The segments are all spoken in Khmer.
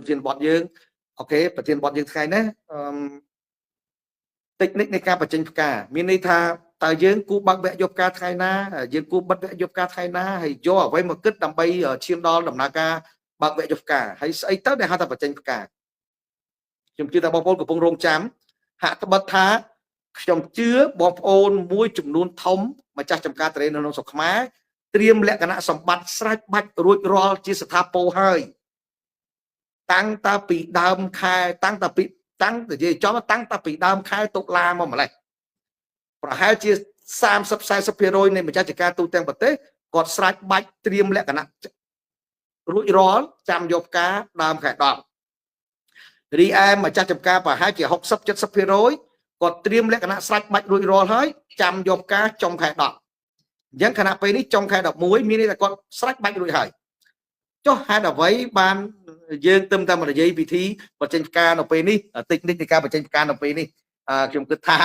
thiên bọt dương ok và thiên bọt dương ngày nè techniqueในការបញ្ចេញផ្កាមានន័យថាតើយើងគូបាក់វគ្គយកផ្កាថ្ងៃណាយើងគូបិទវគ្គយកផ្កាថ្ងៃណាហើយយកអ្វីមកគិតដើម្បីឈានដល់ដំណើរការបើកវគ្គយកផ្កាហើយស្អីទៅដែលហៅថាបញ្ចេញផ្កាខ្ញុំជឿថាបងប្អូនកំពុងរងចាំហាក់ត្បិតថាខ្ញុំជឿបងប្អូនមួយចំនួនធំម្ចាស់ចំការត្រេននៅក្នុងស្រុកខ្មែរត្រៀមលក្ខណៈសម្បត្តិស្រេចបាច់រួចរាល់ជាស្ថាពរហើយតាំងតពីដើមខែតាំងតពីនិយាយចំតាំងតពីដើមខែតុលាមកម្លេះប្រហែលជា30-40% នៃម្ចាស់ចការទូទាំងប្រទេសគាត់ស្រេចបាច់ត្រៀមលក្ខណៈរួចរាល់ចាំយកផ្កាដើមខែ10រីឯម្ចាស់ចំការប្រហែលជា60-70% គាត់ត្រៀមលក្ខណៈស្រេចបាច់រួចរាល់ហើយចាំយកផ្កាចុងខែ10អញ្ចឹងខណៈពេលនេះចុងខែ11មានន័យថាគាត់ស្រេចបាច់រួចហើយចុះហេតុអ្វីបានយើងទឹមតែមកនិយាយពិធីបញ្ចេញផ្កានៅពេលនេះតិចនិចនៃការបញ្ចេញផ្កានៅពេលនេះខ្ញុំគិតថា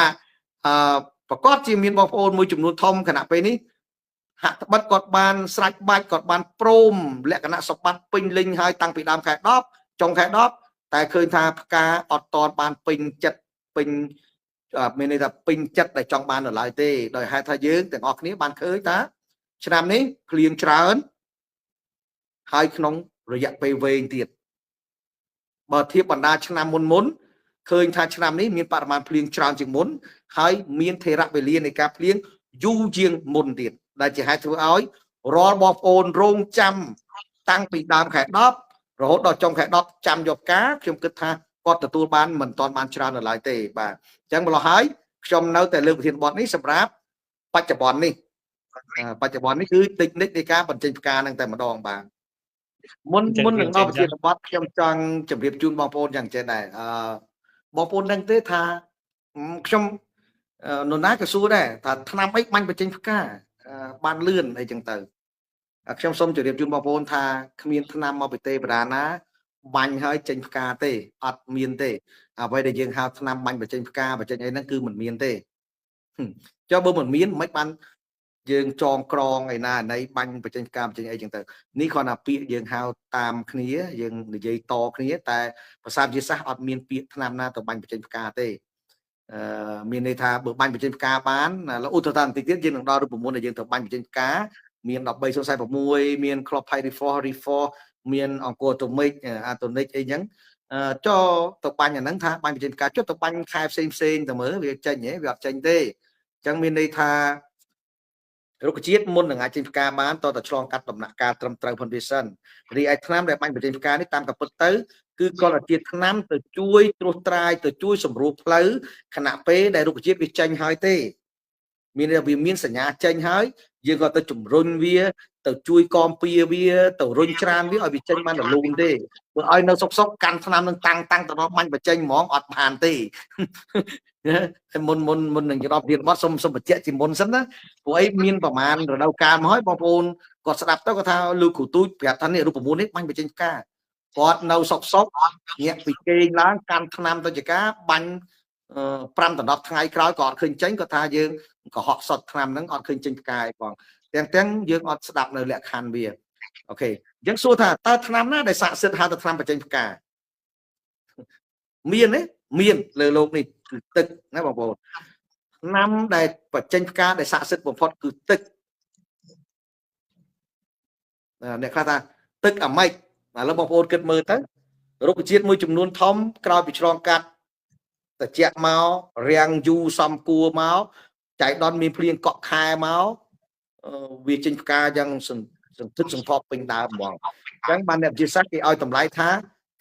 ប្រកាសជាមានបងប្អូនមួយចំនួនធំខណៈពេលនេះហាក់ត្បិតគាត់បានស្រេចបាច់គាត់បានព្រមលក្ខណៈសម្បត្តិពេញលេញហើយតាំងពីដើមខែ10ចុងខែ10តែឃើញថាផ្កាអត់តន់បានពេញចិត្តពេញមានន័យថាពេញចិត្តដែលចង់បាននៅឡើយទេដោយហេតុថាយើងទាំងអស់គ្នាបានឃើញថាឆ្នាំនេះភ្លៀងច្រើនហើយក្នុងរយៈពេលវែងទៀតបើធៀបបណ្ដាឆ្នាំមុនឃើញថាឆ្នាំនេះមានបរិមាណភ្លៀងច្រើនជាងមុនហើយមានថេរវេលានៃការភ្លៀងយូរជាងមុនទៀតដែលជាហេតុធ្វើឲ្យរាល់បងប្អូនរងចាំតាំងពីដើមខែ10រហូតដល់ចុងខែ10ចាំយកផ្កាខ្ញុំគិតថាគាត់ទទួលបានមិនទាន់បានច្រើននៅឡើយទេបាទអញ្ចឹងម្ល៉េះហើយខ្ញុំនៅតែលើកប្រធានបទនេះសម្រាប់បច្ចុប្បន្ននេះគឺតិចនិចនៃការបញ្ចេញផ្កានឹងតែម្ដងបាទមុននឹងដល់ប្រធានបទខ្ញុំចង់ជម្រាបជូនបងប្អូនយ៉ាងចេះដែរបងប្អូនដឹងទេថាខ្ញុំនរណាក៏សួរដែរថាឆ្នាំអីបាញ់បញ្ចេញផ្កាបានលឿនអីចឹងទៅខ្ញុំសូមជម្រាបជូនបងប្អូនថាគ្មានឆ្នាំមកពីទេវតាណាបាញ់ហើយចេញផ្កាទេអត់មានទេអ្វីដែលយើងហៅឆ្នាំបាញ់បញ្ចេញផ្កាបញ្ចេញអីហ្នឹងគឺមិនមានទេចុះបើមិនមានមិនបានយើងចងក្រងឯណាណៃបាញ់បញ្ចេញផ្កាបញ្ចេញអីចឹងទៅនេះគ្រាន់តែពាក្យយើងហៅតាមគ្នាយើងនិយាយតគ្នាតែភាសាវិទ្យាសាស្ត្រអត់មានពាក្យឆ្នាំណាទៅបាញ់បញ្ចេញផ្កាទេមានន័យថាបើបាញ់បញ្ចេញផ្កាបានឧទាហរណ៍បន្តិចទៀតយើងនឹងដល់រូបមន្តដែលយើងទៅបាញ់បញ្ចេញផ្កាមាន1346មាន Club Refor មានអង្គរតូមិកអាតូនិកអីចឹងចុះទៅបាញ់អាហ្នឹងថាបាញ់បញ្ចេញផ្កាចុះទៅបាញ់ខែផ្សេងទៅមើលវាចេញហ៎វាអត់ចេញទេអញ្ចឹងមានន័យថារុក្ខជាតិមុននឹងអាចចេញផ្កាបានតតែឆ្លងកាត់ដំណាក់កាលត្រឹមត្រូវផងវាសិនរីឯថ្នាំដែលបាញ់បញ្ចេញផ្កានេះតាមកាពិតទៅគឺគាត់តែជាថ្នាំទៅជួយត្រួសត្រាយទៅជួយសម្រួលផ្លូវខណៈពេលដែលរុក្ខជាតិវាចេញហើយទេមានវាមានសញ្ញាចេញហើយយើងក៏ទៅជំរុញវាទៅជួយគាំពៀវាទៅរុញច្រានវាឲ្យវាចេញបានរលូនទេបើឲ្យនៅសុកកាន់ថ្នាំនឹងតាំងទៅដល់បាញ់បញ្ចេញហ្មងអត់បានទេមុននឹងចប់ទៀតបត់សុំបញ្ជាក់ជាមុនសិនណាព្រោះអីមានប្រមាណរដូវកាលមកហើយបងប្អូនគាត់ស្ដាប់ទៅគាត់ថាលោកគ្រូទូចប្រាប់ថានេះរូបមន្តនេះបាញ់បញ្ចេញផ្កាគាត់នៅសុកញាក់ពីគេងឡើងកាន់ថ្នាំទៅជាការបាញ់5 ដល់ 10 ថ្ងៃក្រោយក៏អត់ឃើញចេញគាត់ថាយើងកុហកសុតថ្នាំហ្នឹងអត់ឃើញចេញផ្កាឯងបងទាំងយើងអត់ស្ដាប់នៅលក្ខខណ្ឌវាអូខេអញ្ចឹងសួរថាតើថ្នាំណាដែលស័ក្តិសិទ្ធិហៅថាថ្នាំបញ្ចេញផ្កាមានទេមានលើโลกនេះគឺទឹកណាបងប្អូនថ្នាំដែលបញ្ចេញផ្កាដែលស័ក្តិសិទ្ធិបំផុតគឺទឹកអ្នកខ្លះថាទឹកអាម៉េចឥឡូវបងប្អូនគិតមើលទៅរុក្ខជាតិមួយចំនួនធំក្រោយពីឆ្លងកាត់ត្រជាក់មករាំងយូរសំគួរមកចៃដន្យមានភ្លៀងកក់ខែមកវាចេញផ្កាយ៉ាងសន្ធឹកសន្ធាប់ពេញដើមហ្មងអញ្ចឹងបានអ្នកវិទ្យាសាស្ត្រគេឲ្យតម្លៃថា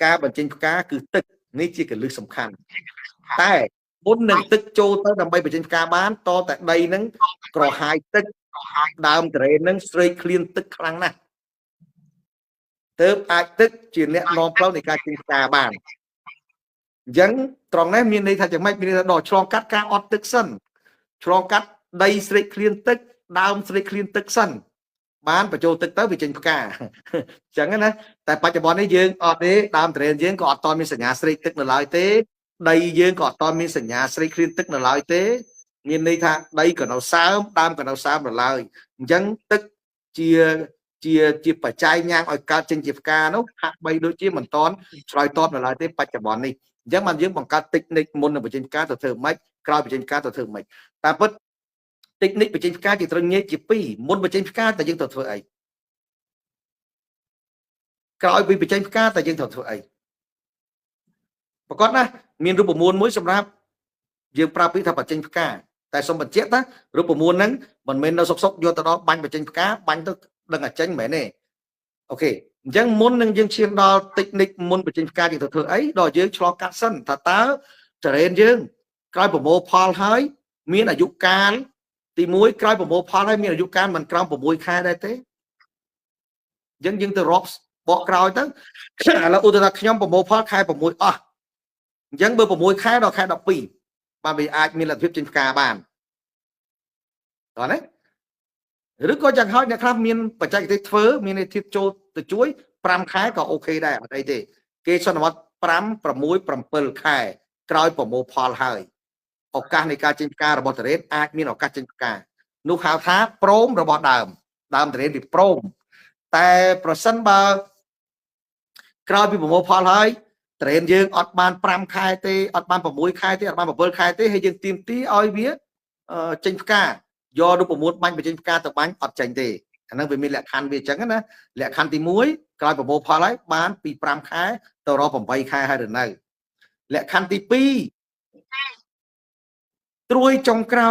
ការបញ្ចេញផ្កាគឺទឹកនេះជាកលឹះសំខាន់តែមុននឹងទឹកចូលទៅដើម្បីបញ្ចេញផ្កាបានតតែដីហ្នឹងក្រហាយទឹកដើមត្រេនហ្នឹងស្រេកឃ្លានទឹកខ្លាំងណាស់ទើបអាចទឹកជាអ្នកនាំផ្លូវនៃការចេញផ្កាបានអញ្ចឹងត្រង់នេះមានន័យថាយ៉ាងម៉េចមានន័យថាដល់ឆ្លងកាត់ការអត់ទឹកសិនឆ្លងកាត់ដីស្រេកឃ្លានទឹកដើមស្រេកឃ្លានទឹកសិនបានបញ្ចូលទឹកទៅវាចេញផ្កាអញ្ចឹងណាតែបច្ចុប្បន្ននេះយើងអត់ទេដើមត្រេនយើងក៏អត់តមានសញ្ញាស្រេកទឹកនៅឡើយទេដីយើងក៏អត់តមានសញ្ញាស្រេកឃ្លានទឹកនៅឡើយទេមានន័យថាដីក៏នៅសើមដើមក៏នៅសើមនៅឡើយអញ្ចឹងទឹកជា ជាបច្ច័យញ៉ាំងឲ្យកើតចេញជាផ្កានោះហាក់បីដូចជាមិនតន់ឆ្លើយតបនៅឡើយទេបច្ចុប្បន្ននេះអញ្ចឹងបានយើងបង្កើតតិចនិចមុននឹងបញ្ចេញផ្កាទៅធ្វើម៉េចក្រោយបញ្ចេញផ្កាទៅធ្វើម៉េចតាមពិតតិចនិចបញ្ចេញផ្កាជាត្រូវងាយជា2មុនបញ្ចេញផ្កាតែយើងត្រូវធ្វើអីក្រោយពីបញ្ចេញផ្កាតែយើងត្រូវធ្វើអីប្រកបណាមានរូបមន្តមួយសម្រាប់យើងប្រើពាក្យថាបញ្ចេញផ្កាតែសូមបញ្ជាក់ថារូបមន្តហ្នឹងមិនមែននៅសុកយកទៅដល់បាញ់បញ្ចេញផ្កាបាញ់ទៅដឹងតែចេញមែនទេអូខេអញ្ចឹងមុននឹងយើងឈានដល់តិចនិចមុនបញ្ចេញផ្កាយើងទៅធ្វើអីដល់យើងឆ្លងកាត់សិនថាតើចរេនយើងក្រោយប្រមូលផលហើយមានអាយុកាលទី1ក្រោយប្រមូលផលហើយមានអាយុកាលមិនក្រោម6ខែដែរទេអញ្ចឹងយើងទៅរាប់បកក្រោយទៅឥឡូវឧទាហរណ៍ខ្ញុំប្រមូលផលខែ6អស់អញ្ចឹងបើ6ខែដល់ខែ12បានវាអាចមានលទ្ធភាពចេញផ្កាបានតោះណាឬក៏យ៉ាងហោចអ្នកខ្លះមានបច្ចេកទេសធ្វើមានន័យធៀបចូលទៅជួយ5ខែក៏អូខេដែរអត់អីទេគេសន្មត5 6 7ខែក្រោយប្រមូលផលហើយឱកាសនៃការចេញផ្ការបស់តរ៉េនអាចមានឱកាសចេញផ្កានោះហៅថាព្រមរបស់ដើមតរ៉េនវាព្រមតែប្រសិនបើក្រោយពីប្រមូលផលហើយត្រេនយើងអត់បាន5ខែទេអត់បាន6ខែទេអត់បាន7ខែទេហើយយើងទៀមទីឲ្យវាចេញផ្កាយករូបមន្តបាញ់បញ្ចេញផ្កាទៅបាញ់អត់ចេញទេអាហ្នឹងវាមានលក្ខខណ្ឌវាអញ្ចឹងណាលក្ខខណ្ឌទី1ក្រោយប្រមូលផលហើយបានពី5ខែទៅរក8ខែហើយឬនៅលក្ខខណ្ឌទី2ត្រួយចុងក្រោ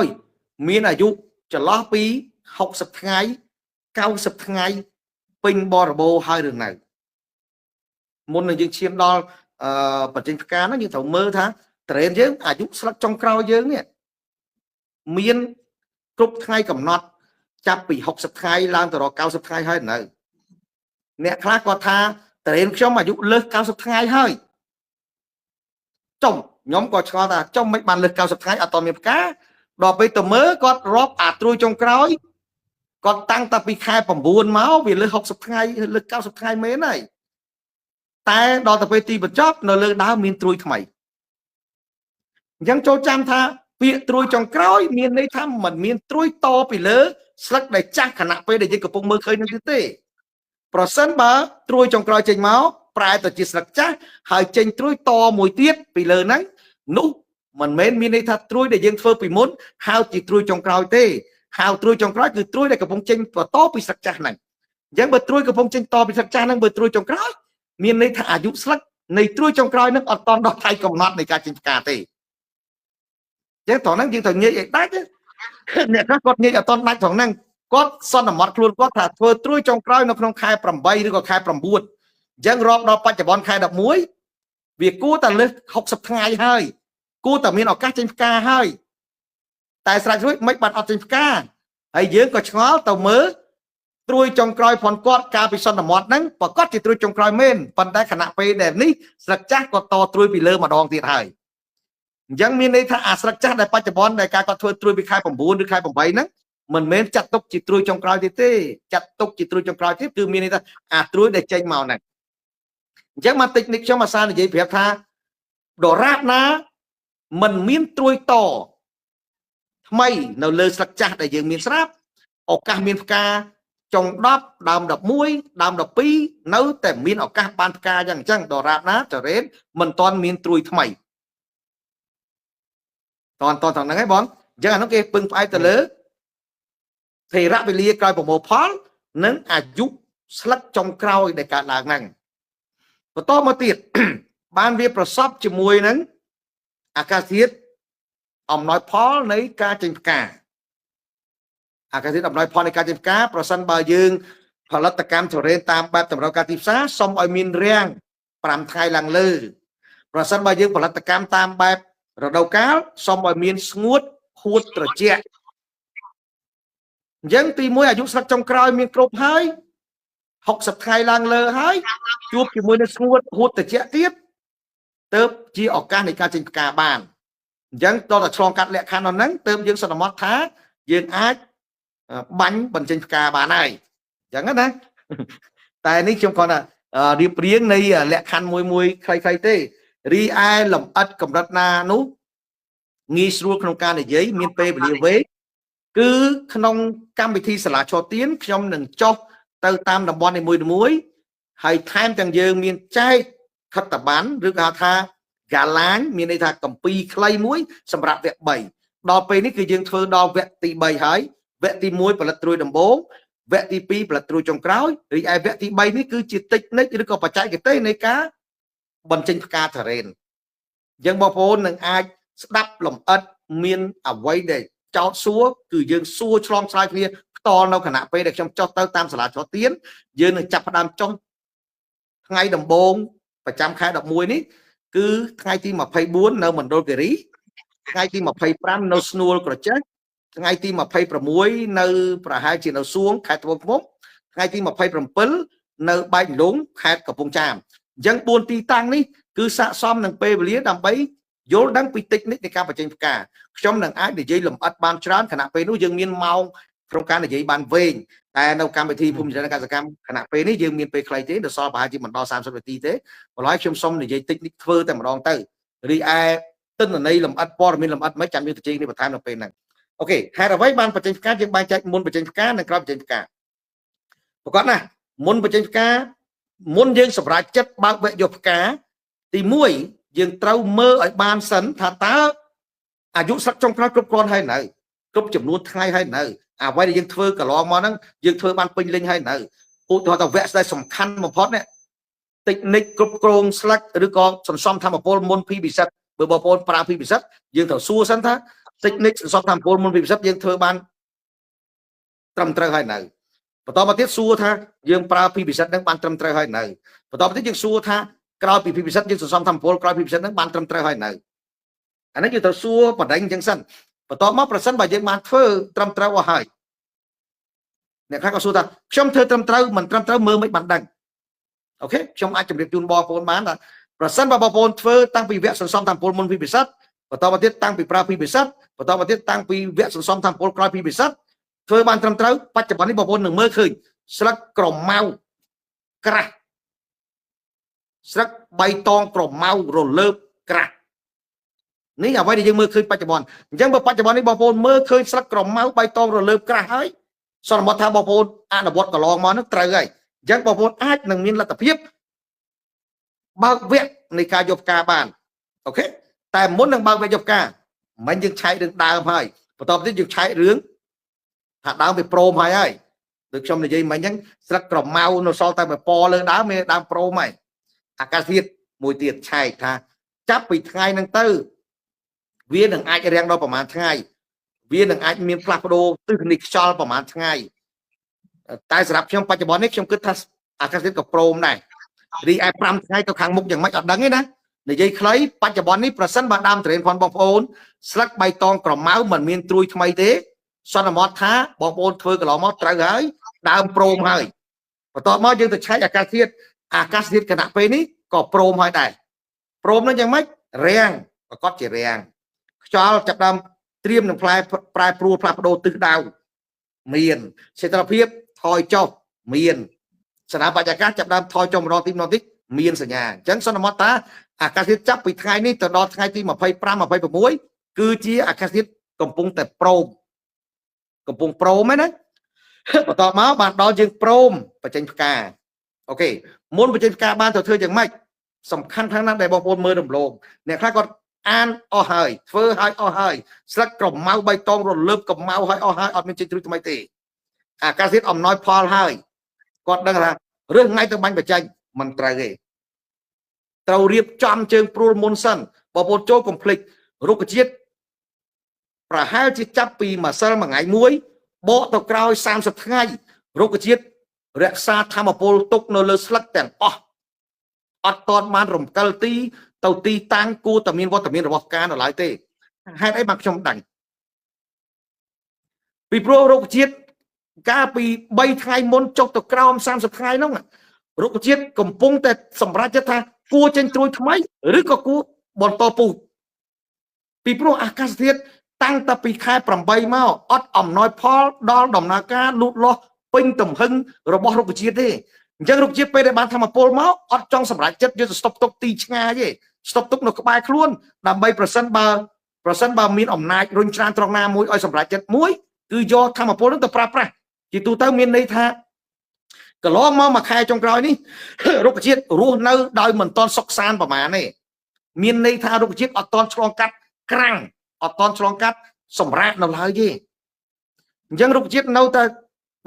យមានអាយុចន្លោះពី60ថ្ងៃ90ថ្ងៃពេញបរិបូរហើយឬនៅមុននឹងយើងឈានដល់បញ្ចេញផ្កាហ្នឹងយើងត្រូវមើលថាត្រេនយើងអាយុស្លឹកចុងក្រោយយើងនេះមានគ្រប់ថ្ងៃកំណត់ចាប់ពី60ថ្ងៃឡើងទៅរក90ថ្ងៃហើយនៅអ្នកខ្លះគាត់ថាត្រេនខ្ញុំអាយុលើស90ថ្ងៃហើយចំខ្ញុំក៏ឆ្ងល់ថាចំមិនបានលើស90ថ្ងៃអត់តមានផ្កាដល់ពេលទៅមើលគាត់រាប់អាត្រួយចុងក្រោយគាត់តាំងតែពីខែ9មកវាលើស60ថ្ងៃលើស90ថ្ងៃមែនហើយតែដល់ទៅពេលទីបញ្ចប់នៅលើដើមមានត្រួយថ្មីអញ្ចឹងចូលចាំថាពាក្យត្រួយចុងក្រោយមានន័យថាมันមានត្រួយតពីលើស្លឹកដែលចាស់ខណៈពេលដែលយើងកំពុងមើលឃើញនឹងទេប្រសិនបើត្រួយចុងក្រោយចេញមកប្រែទៅជាស្លឹកចាស់ហើយចេញត្រួយតមួយទៀតពីលើហ្នឹងនោះមិនមែនមានន័យថាត្រួយដែលយើងធ្វើពីមុនហៅជាត្រួយចុងក្រោយទេហៅត្រួយចុងក្រោយគឺត្រួយដែលកំពុងចេញបន្តពីស្លឹកចាស់ហ្នឹងអញ្ចឹងបើត្រួយកំពុងចេញតពីស្លឹកចាស់ហ្នឹងបើត្រួយចុងក្រោយមានន័យថាអាយុស្លឹកនៃត្រួយចុងក្រោយហ្នឹងអត់តដល់ថ្ងៃកំណត់នៃការចេញផ្កាទេអញ្ចឹងត្រង់ហ្នឹងយើងត្រូវងាយឲ្យដាច់អ្នកខ្លះគាត់ងាយអត់តដាច់ត្រង់ហ្នឹងគាត់សន្មត់ខ្លួនគាត់ថាធ្វើត្រួយចុងក្រោយនៅក្នុងខែ8ឬក៏ខែ9អញ្ចឹងរាប់ដល់បច្ចុប្បន្នខែ11វាគួរតែលើស60ថ្ងៃហើយគួរតែមានឱកាសចេញផ្កាហើយតែស្រេចរួចមិនបានអត់ចេញផ្កាហើយយើងក៏ឆ្ងល់ទៅមើលត្រួយចុងក្រោយផនគាត់ការពីសន្មត់ហ្នឹងប្រកាសជាត្រួយចុងក្រោយមែនប៉ុន្តែខណៈពេលដែលនេះស្លឹកចាស់គាត់តត្រួយពីលើម្ដងទៀតហើយអញ្ចឹងមានន័យថាអាស្លឹកចាស់ដែលបច្ចុប្បន្នដែលការគាត់ធ្វើត្រួយពីខែ9ឬខែ8ហ្នឹងមិនមែនចាត់ទុកជាត្រួយចុងក្រោយទៀតទេចាត់ទុកជាត្រួយចុងក្រោយទៀតគឺមានន័យថាអាត្រួយដែលចេញមកហ្នឹងអញ្ចឹងមកតិចនេះខ្ញុំអាសានិយាយប្រាប់ថាដរាបណាมันមានត្រួយតថ្មីនៅលើស្លឹកចាស់ដែលយើងមានស្រាប់ឱកាសមានផ្កាចុង10ដើម11ដើម12នៅតែមានឱកាសបានផ្កាយ៉ាងអញ្ចឹងដរាបណាចរេនមិនទាន់មានត្រួយថ្មីតន់ហ្នឹងហើយបងអញ្ចឹងអានោះគេពឹងផ្អែកទៅលើថេរវេលាក្រោយប្រមូលផលនិងអាយុស្លឹកចុងក្រោយដែលកើតឡើងហ្នឹងបន្តមកទៀតបានវាប្រសពជាមួយនឹងអាកាសធាតុអំណោយផលនៃការចេញផ្កាអាកាសធាតុអំណោយផលនៃការចេញផ្កាប្រសិនបើយើងផលិតកម្មទុរេនតាមបែបតម្រូវការទីផ្សារសុំឲ្យមានរាំង5ថ្ងៃឡើងលើប្រសិនបើយើងផលិតកម្មតាមបែបរដូវកាលសុំឲ្យមានស្ងួតហួតត្រជាក់អញ្ចឹងទី1អាយុស្លឹកចុងក្រោយមានគ្រប់ហើយ60ថ្ងៃឡើងលើហើយជួបជាមួយនឹងស្ងួតហួតត្រជាក់ទៀតទៅជាឱកាសនៃការចេញផ្កាបានអញ្ចឹងដល់តែឆ្លងកាត់លក្ខខណ្ឌហ្នឹងទៅយើងសន្មត់ថាយើងអាចបាញ់បញ្ចេញផ្កាបានហើយអញ្ចឹងណាតែនេះខ្ញុំគាត់ថារៀបរៀងនៃលក្ខខណ្ឌមួយខ្លីៗទេរីឯលំអិតកម្រិតណានោះងាយស្រួលក្នុងការនិយាយមានពេលវេលាវែង គឺក្នុងកម្មវិធីសាលាឆោទៀនខ្ញុំនឹងចុះទៅតាមតំបន់នីមួយៗហើយថែមទាំងយើងមានចែកខិត្តប័ណ្ណឬក៏ថាកាឡាញមានន័យថាកម្ពីខ្លីមួយសម្រាប់វគ្គ3ដល់ពេលនេះគឺយើងធ្វើដល់វគ្គទី3ហើយវគ្គទី1ផលិតត្រួយដំបូងវគ្គទី2ផលិតត្រួយចុងក្រោយរីឯវគ្គទី3នេះគឺជាតិចនិចឬក៏បច្ចេកទេសនៃការបញ្ចេញផ្កាធរេនអញ្ចឹងបងប្អូននឹងអាចស្ដាប់លម្អិតមានអ្វីដែលចោតសួរគឺយើងសួរឆ្លងឆ្លើយគ្នាផ្ទាល់នៅគណៈពេលដែលខ្ញុំចុះទៅតាមសាលាឆោទៀនយើងនឹងចាប់ផ្ដើមចុះថ្ងៃដំបូងប្រចាំខែ11នេះគឺថ្ងៃទី24នៅមណ្ឌលគិរីថ្ងៃទី25នៅស្នួលក្រចេះថ្ងៃទី26នៅប្រហែលជានៅសួងខេត្តត្បូងឃ្មុំថ្ងៃទី27នៅបែកលុងខេត្តកំពង់ចាមអញ្ចឹង4ទីតាំងនេះគឺស័ក្តិសមនឹងពេលវេលាដើម្បីយល់ដឹងពីតិចនិចនៃការបញ្ចេញផ្កាខ្ញុំនឹងអាចនិយាយលម្អិតបានច្រើនខណៈពេលនោះយើងមានម៉ោងក្នុងការនិយាយបានវែងតែនៅកម្មវិធីភូមិចរកសកម្មខណៈពេលនេះយើងមានពេលខ្លីទេដល់សល់ប្រហែលជាមិនដល់30នាទីទេប៉ុន្តែខ្ញុំសូមនិយាយតិចនិចធ្វើតែម្ដងទៅរីឯទិន្នន័យលម្អិតព័ត៌មានលម្អិតមិនចាំយើងទៅជែកនេះបន្ថែមនៅពេលហ្នឹងអូខេហេតុអ្វីបានបញ្ចេញផ្កាយើងបែងចែកមុនបញ្ចេញផ្កានិងក្រោយបញ្ចេញផ្កាប្រកបណាមុនបញ្ចេញផ្កាមុនយើងសម្រេចចិត្តបើកវគ្គយកផ្កាទី1យើងត្រូវមើលឲ្យបានសិនថាតើអាយុស្លឹកចុងក្រោយគ្រប់គ្រាន់ហើយនៅគ្រប់ចំនួនថ្ងៃហើយនៅអ្វីដែលយើងធ្វើកន្លងមកហ្នឹងយើងធ្វើបានពេញលេញហើយនៅឧទាហរណ៍ថាវគ្គដែលសំខាន់បំផុតនេះតិចនិចគ្រប់គ្រងស្លឹកឬក៏សន្សំធម្មពលមុនពីពិសិដ្ឋបើបងប្អូនប្រើពីពិសិដ្ឋយើងត្រូវសួរសិនថាតិចនិចសន្សំធម្មពលមុនពីពិសិដ្ឋយើងធ្វើបានត្រឹមត្រូវហើយនៅបន្តមកទៀតសួរថាយើងប្រើពីពិសិដ្ឋនឹងបានត្រឹមត្រូវហើយនៅបន្តមកទៀតយើងសួរថាក្រោយពីពិសិដ្ឋយើងសន្សំធម្មពលក្រោយពីពិសិដ្ឋនឹងបានត្រឹមត្រូវហើយនៅអានេះយើងត្រូវសួរបដិញអញ្ចឹងសិនបន្តមកប្រសិនបើយើងបានធ្វើត្រឹមត្រូវអស់ហើយអ្នកខ្លះក៏សួរថាខ្ញុំធ្វើត្រឹមត្រូវមិនត្រឹមត្រូវមើលមិនបានដឹងអូខេខ្ញុំអាចជម្រាបជូនបងប្អូនបានថាប្រសិនបើបងប្អូនធ្វើតាំងពីវគ្គសន្សំធម្មពលមុនពីពិសិដ្ឋបន្តមកទៀតតាំងពីប្រើពីពិសិដ្ឋបន្តមកទៀតតាំងពីវគ្គសន្សំធម្មពលក្រោយពីពិសិដ្ឋធ្វើបានត្រឹមត្រូវបច្ចុប្បន្ននេះបងប្អូននឹងមើលឃើញស្លឹកក្រម៉ៅក្រាស់ស្លឹកបៃតងក្រម៉ៅរលើបក្រាស់នេះអ្វីដែលយើងមើលឃើញបច្ចុប្បន្នអញ្ចឹងបើបច្ចុប្បន្ននេះបងប្អូនមើលឃើញស្លឹកក្រម៉ៅបៃតងរលើបក្រាស់ហើយសន្មតថាបងប្អូនអនុវត្តកន្លងមកនឹងត្រូវហើយអញ្ចឹងបងប្អូនអាចនឹងមានលទ្ធភាពបើកវគ្គនៃការយកផ្កាបានអូខេតែមុននឹងបើកវគ្គយកផ្កាមិនយើងឆែករឿងដើមហើយបន្តទៅទៀតយើងឆែករឿងថាដើមវាព្រមហើយដូចខ្ញុំនិយាយមិញអញ្ចឹងស្លឹកក្រម៉ៅនៅសល់តែមួយពណ៌លើដើមវាដើមព្រមហើយអាកាសធាតុមួយទៀតឆែកថាចាប់ពីថ្ងៃហ្នឹងទៅវានឹងអាចរាំងដល់ប្រហែលថ្ងៃវានឹងអាចមានផ្លាស់ប្ដូរទិសនីខ្យល់ប្រហែលថ្ងៃតែសម្រាប់ខ្ញុំបច្ចុប្បន្ននេះខ្ញុំគិតថាអាកាសធាតុក៏ព្រមដែររីឯ5ថ្ងៃទៅខាងមុខយ៉ាងម៉េចអត់ដឹងទេណានិយាយខ្លីបច្ចុប្បន្ននេះប្រសិនបើដើមទុរេនផងបងប្អូនស្លឹកបៃតងក្រម៉ៅមិនមានត្រួយថ្មីទេសន្មតថាបងប្អូនធ្វើកន្លងមកត្រូវហើយដើមព្រមហើយបន្ទាប់មកយើងទៅឆែកអាកាសធាតុគណៈពេលនេះក៏ព្រមហើយដែរព្រមនឹងយ៉ាងម៉េចរាំងប្រកាសជារាំងខ្យល់ចាប់ដើមត្រៀមនឹងប្រែប្រួលផ្លាស់ប្ដូរទិសដៅមានសេដ្ឋភាពថយចុះមានស្ថាបត្យកាសចាប់ដើមថយចុះម្ដងទីមានសញ្ញាអញ្ចឹងសន្មតថាអាកាសធាតុចាប់ពីថ្ងៃនេះទៅដល់ថ្ងៃទី25 26គឺជាអាកាសធាតុកំពុងតែព្រមហ្នឹងណាបន្តមកបានដល់យើងព្រមបញ្ចេញផ្កាអូខេមុនបញ្ចេញផ្កាបានទៅធ្វើយ៉ាងម៉េចសំខាន់ខាងណាដែលបងប្អូនមើលដំឡូងអ្នកខ្លះគាត់អានអស់ហើយធ្វើឲ្យអស់ហើយស្លឹកក្រម៉ៅបៃតងរលើបក្រម៉ៅឲ្យអស់ហើយអត់មានចេញត្រួយថ្មីទេអាកាសធាតុអំណោយផលហើយគាត់ដឹងថារើសថ្ងៃទៅបាញ់បញ្ចេញមិនត្រូវទេត្រូវរៀបចំជើងព្រួលមុនសិនបងប្អូនចូលកុំភ្លេចរុក្ខជាតិប្រហែលជាចាប់ពីម្សិលមួយថ្ងៃមួយបកទៅក្រោយ30ថ្ងៃរុក្ខជាតិរក្សាធម្មពលទុកនៅលើស្លឹកទាំងអស់អត់តបានរំកិលទីទៅទីតាំងគួរតែមានវត្តមានរបស់ផ្កានៅឡើយទេហេតុអីបានខ្ញុំដឹងពីព្រោះរុក្ខជាតិកាលពី3ថ្ងៃមុនចុះទៅក្រោម30ថ្ងៃហ្នឹងរុក្ខជាតិកំពុងតែសម្រេចថាគួរចេញត្រួយថ្មីឬក៏គួរបន្តពូជពីព្រោះអាកាសធាតុតាំងតែពីខែ8មកអត់អំណោយផលដល់ដំណើរការលូតលាស់ពេញទំហឹងរបស់រុក្ខជាតិទេអញ្ចឹងរុក្ខជាតិពេលដែលបានធម្មពលមកអត់ចង់សម្រេចចិត្តយកទៅស្តុបទុកទីឆ្ងាយទេស្តុបទុកនៅក្បែរខ្លួនដើម្បីប្រសិនបើមានអំណាចរុញច្រានត្រង់ណាមួយឲ្យសម្រេចចិត្តមួយ គឺយកធម្មពលនឹងទៅប្រើប្រាស់ជាទូទៅមានន័យថាកន្លងមកមួយខែចុងក្រោយនេះរុក្ខជាតិរស់នៅដោយមិនទាន់សុខសាន្តប្រមាណទេមានន័យថារុក្ខជាតិអត់ទាន់ឆ្លងកាត់ក្រាំងអត់ទាន់ឆ្លងកាត់សម្រាប់នៅឡើយទេអញ្ចឹងរុក្ខជាតិនៅតែ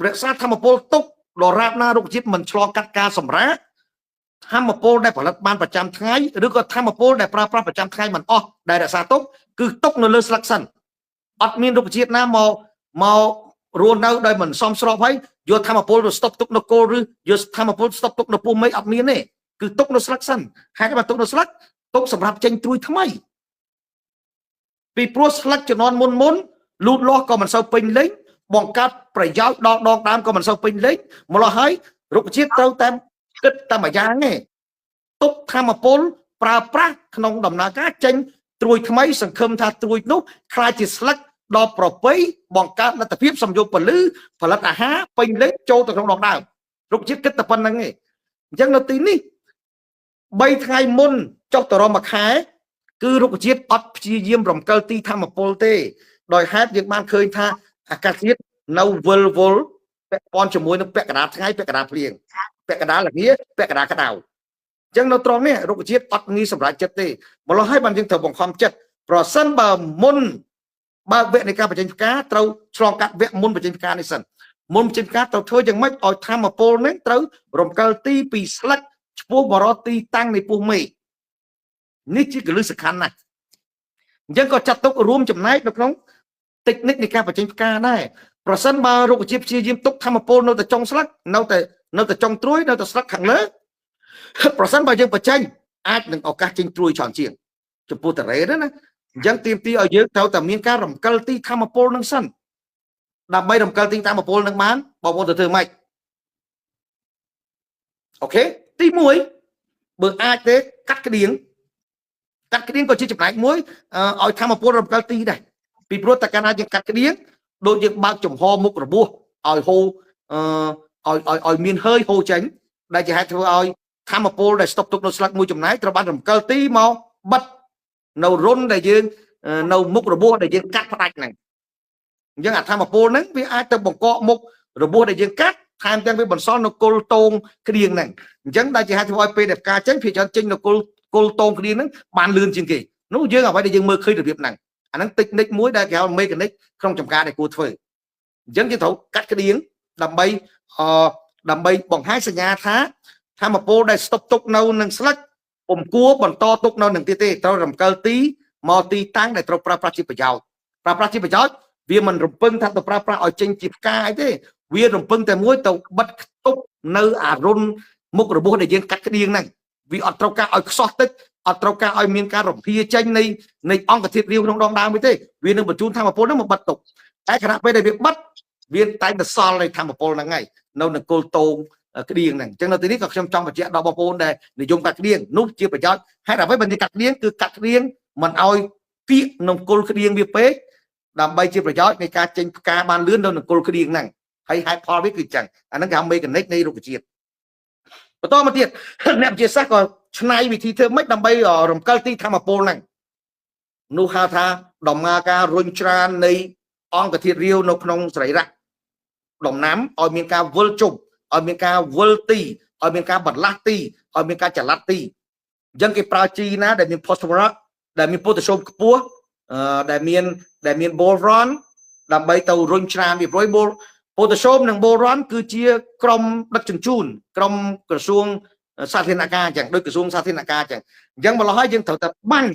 រក្សាធម្មពលទុកដរាបណារុក្ខជាតិមិនឆ្លងកាត់ការសម្រាប់ធម្មពលដែលផលិតបានប្រចាំថ្ងៃឬក៏ធម្មពលដែលប្រើប្រាស់ប្រចាំថ្ងៃមិនអស់ដែលរក្សាទុកគឺទុកនៅលើស្លឹកសិនអត់មានរុក្ខជាតិណាមករស់នៅដោយមិនសមស្របហើយយកធម្មពលទៅស្តុបទុកនៅគល់ឬយកធម្មពលស្តុបទុកនៅពុះមេឃអត់មានទេគឺទុកនៅស្លឹកសិនហេតុតែទុកនៅស្លឹកទុកសម្រាប់ចេញត្រួយថ្មីពីព្រោះស្លឹកជំនាន់មុនលូតលាស់ក៏មិនសូវពេញលេញបង្កើតប្រយោជន៍ដល់ដងដើមក៏មិនសូវពេញលេញម្ល៉េះហើយរុក្ខជាតិត្រូវតែគិតតែមួយយ៉ាងទេទុកធម្មពលប្រើប្រាស់ក្នុងដំណើរការចេញត្រួយថ្មីសង្ឃឹមថាត្រួយនោះខ្លាចជាស្លឹកដល់ប្រពៃបង្កើតលទ្ធភាពសំយោគពលឺផលិតអាហារពេញលេញចូលទៅក្នុងដងដើមរុក្ខជាតិគិតតែប៉ុណ្្នឹងទេអញ្ចឹងនៅទីនេះ3ថ្ងៃមុនចុះទៅរំមួយខែគឺរុក្ខជាតិអត់ព្យាយាមរំកិលទីធម្មពលទេដោយហេតុយើងបានឃើញថាអាកាសធាតុនៅវិលវល់ពាក់ព័ន្ធជាមួយនឹងពាក់កណ្ដាលថ្ងៃពាក់កណ្ដាលភ្លៀងពាក់កណ្ដាលល្ងាពាក់កណ្ដាលក្តៅអញ្ចឹងនៅត្រង់នេះរុក្ខជាតិអត់ងាយសម្រេចចិត្តទេម្ល៉េះហើយបានយើងត្រូវបង្ខំចិត្តប្រសិនបើមុនបើវគ្គនៃការបញ្ចេញផ្កាត្រូវឆ្លងកាត់វគ្គមុនបញ្ចេញផ្កានេះសិនមុនបញ្ចេញផ្កាត្រូវធ្វើយ៉ាងម៉េចឲ្យធម្មពលនេះត្រូវរំកិលទីពីស្លឹកឆ្ពោះបរោទីតាំងនៃពុះមេឃនេះជាគន្លឹះសំខាន់ណាស់អញ្ចឹងក៏ចាត់ទុករួមចំណែកនៅក្នុងតិចនិចនៃការបញ្ចេញផ្កាដែរប្រសិនបើរុក្ខជាតិព្យាយាមទុកធម្មពលនៅតែចុងស្លឹកនៅតែចុងត្រួយនៅតែស្លឹកខាងលើប្រសិនបើយើងបញ្ចេញអាចនឹងឱកាសចេញត្រួយច្រើនជាងចំពោះតរ៉េណាអញ្ចឹងទាមទារឲ្យយើងត្រូវតែមានការរំកិលទីធម្មពលនឹងសិនដើម្បីរំកិលទីធម្មពលនឹងបានបងប្អូនទៅធ្វើម៉េចអូខេទី1បើអាចទេកាត់ក្តៀងក៏ជាចំណែកមួយឲ្យធម្មពលរំកិលទីដែរពីព្រោះតែកាលណាយើងកាត់ក្តៀងដូចយើងបើកចំហមុខរបួសឲ្យហូរឲ្យមានhơiហូរចេញដែលជាហេតុធ្វើឲ្យធម្មពលដែលស្តុកទុកនៅស្លឹកមួយចំណែកត្រូវបានរំកិលទីមកបិទនៅរុនដែលយើងនៅមុខរបួសដែលយើងកាត់ផ្ដាច់ហ្នឹងអញ្ចឹងអាធម្មពលហ្នឹងវាអាចទៅបង្កកមុខរបួសដែលយើងកាត់ថែមទាំងវាបន្សល់នៅគល់តោងគ្រៀងហ្នឹងអញ្ចឹងដែលជាហេតុធ្វើឲ្យពេលដែលផ្កាចេញភាគច្រើនចេញនៅគល់តោងគ្រៀងហ្នឹងបានលឿនជាងគេនោះយើងអ្វីដែលយើងមើលឃើញរបៀបហ្នឹងអាហ្នឹងតិចនិចមួយដែលគេហៅមេកានិកក្នុងចំការដែលគួរធ្វើអញ្ចឹងយើងត្រូវកាត់ក្តៀងដើម្បីបង្ហាញសញ្ញាថាធម្មពលដែលស្តុកទុកនៅនឹងស្លឹកពុំគួរបន្តទុកនៅនឹងទៀតទេត្រូវរំកិលទីមកទីតាំងដែលត្រូវប្រើប្រាស់ជាប្រយោជន៍វាមិនរំពឹងថាទៅប្រើប្រាស់ឲ្យចេញជាផ្កាអីទេវារំពឹងតែមួយទៅបិទទុកនៅអារុនមុខរបួសដែលយើងកាត់ក្តៀងហ្នឹងវាអត់ត្រូវការឲ្យខ្សោះទឹកអត់ត្រូវការឲ្យមានការរំភាចេញនៃអង្គធាតុរាវក្នុងដងដើមទេវានឹងបញ្ជូនធម្មពលហ្នឹងមកបិទទុកតែខណៈពេលដែលវាបិទវាតែងតែសល់នៃធម្មពលហ្នឹងហើយនៅនឹងគល់តោងក្តៀងហ្នឹងអញ្ចឹងនៅទីនេះក៏ខ្ញុំចង់បញ្ជាក់ដល់បងប្អូនដែលនិយមកាត់ក្តៀងនោះជាប្រយោជន៍ហេតុអ្វីបើនិយាយកាត់ក្តៀងគឺកាត់ក្តៀងមិនឲ្យពីកក្នុងគល់ក្តៀងវាពេកដើម្បីជាប្រយោជន៍នៃការចេញផ្កាបានលឿននៅនឹងគល់ក្តៀងហ្នឹងហើយហេតុផលវាគឺអញ្ចឹងអាហ្នឹងគេហៅមេកានិកនៃរុក្ខជាតិបន្តមកទៀតអ្នកវិទ្យាសាស្ត្រក៏ឆ្នៃវិធីធ្វើម៉េចដើម្បីរំកិលទីធម្មពលហ្នឹងនោះហៅថាដំណើរការរុញច្រាននៃអង្គធាតុរាវនៅក្នុងសរីរៈដំណាំឲ្យមានការវិលជុំឲ្យមានការវិលទីឲ្យមានការបន្លាស់ទីឲ្យមានការចល័តទីអញ្ចឹងគេប្រើជីណាដែលមានផូស្វរ៉ាសដែលមានប៉ូតាស្យូមខ្ពស់ដែលមាន boron ដើម្បីទៅរុញច្រានវាព្រោះប៉ូតាស្យូមនិង boron គឺជាក្រុមដឹកជញ្ជូនក្រុមក្រសួងសាធារណការអញ្ចឹងដូចក្រសួងសាធារណការអញ្ចឹងម្ល៉េះហើយយើងត្រូវតែបាញ់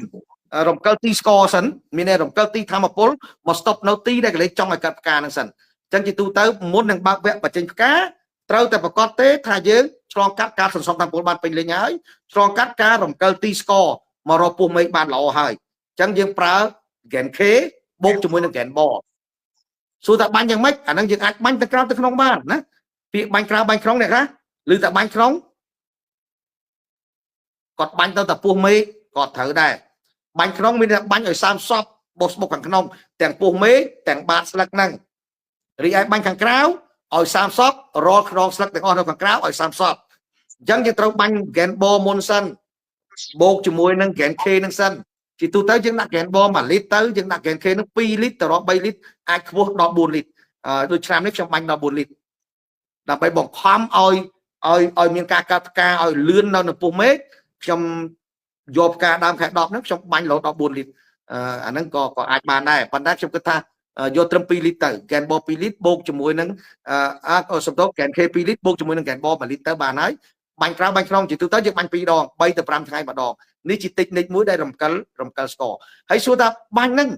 រំកិលទីស្ករសិនមានរំកិលទីធម្មពលមកស្តុបនៅទីដែលកលេចចង់ឲ្យកាត់ផ្កាហ្នឹងសិនអញ្ចឹងជាទូទៅមុននឹងបើកវគ្គបញ្ចេញផ្កាត្រូវតែប្រកាសទេថាយើងឆ្លងកាត់ការសន្សំធម្មពលបានពេញលេញហើយឆ្លងកាត់ការរំកិលទីស្ករមករកពុះមេឃបានល្អហើយអញ្ចឹងយើងប្រើ Gen K បូកជាមួយនឹង Gen Bo សួរថាបាញ់យ៉ាងម៉េចអាហ្នឹងយើងអាចបាញ់ទៅក្រៅទៅក្នុងបានណាពាក្យបាញ់ក្រៅបាញ់ក្នុងអ្នកខ្លះឬតែបាញ់ក្នុងគាត់បាញ់ទៅតែពុះមេឃគាត់ត្រូវដែរបាញ់ក្នុងមានតែបាញ់ឲ្យ30សពបោះស្បុកខាងក្នុងទាំងពុះមេឃទាំងបាតស្លឹកហ្នឹងរីឯបាញ់ខាងក្រៅឲ្យ30សពរាល់ខ្នងស្លឹកទាំងអស់នៅខាងក្រៅឲ្យ30សពអញ្ចឹងយើងត្រូវបាញ់ Gen Bo មុនសិនបូកជាមួយនឹង Gen K នឹងសិនជាទូទៅយើងដាក់ Gen Bo 1លីត្រទៅយើងដាក់ Gen K នឹង2លីត្រទៅដល់3លីត្រអាចខ្ពស់ដល់4លីត្រ ដូចឆ្នាំនេះខ្ញុំបាញ់ដល់4លីត្រដើម្បីបង្ខំឲ្យមានការកាត់ផ្កាឲ្យលឿននៅចំពោះមេឃខ្ញុំយកផ្កាដើមខែ10ហ្នឹងខ្ញុំបាញ់រហូតដល់4លីត្រអាហ្នឹងក៏អាចបានដែរប៉ុន្តែខ្ញុំគិតថាយកត្រឹម2លីត្រទៅហ្គែនបូ2លីត្របូកជាមួយនឹងសំដៅហ្គែន K 2លីត្របូកជាមួយនឹងហ្គែនបូ1លីត្រទៅបានហើយបាញ់ក្រៅបាញ់ក្នុងជាទូទៅយើងបាញ់2ដង3ទៅ5ថ្ងៃម្ដងនេះជាតិចនិចមួយដែលរំកិលស្ករហើយសួរថាបាញ់ហ្នឹង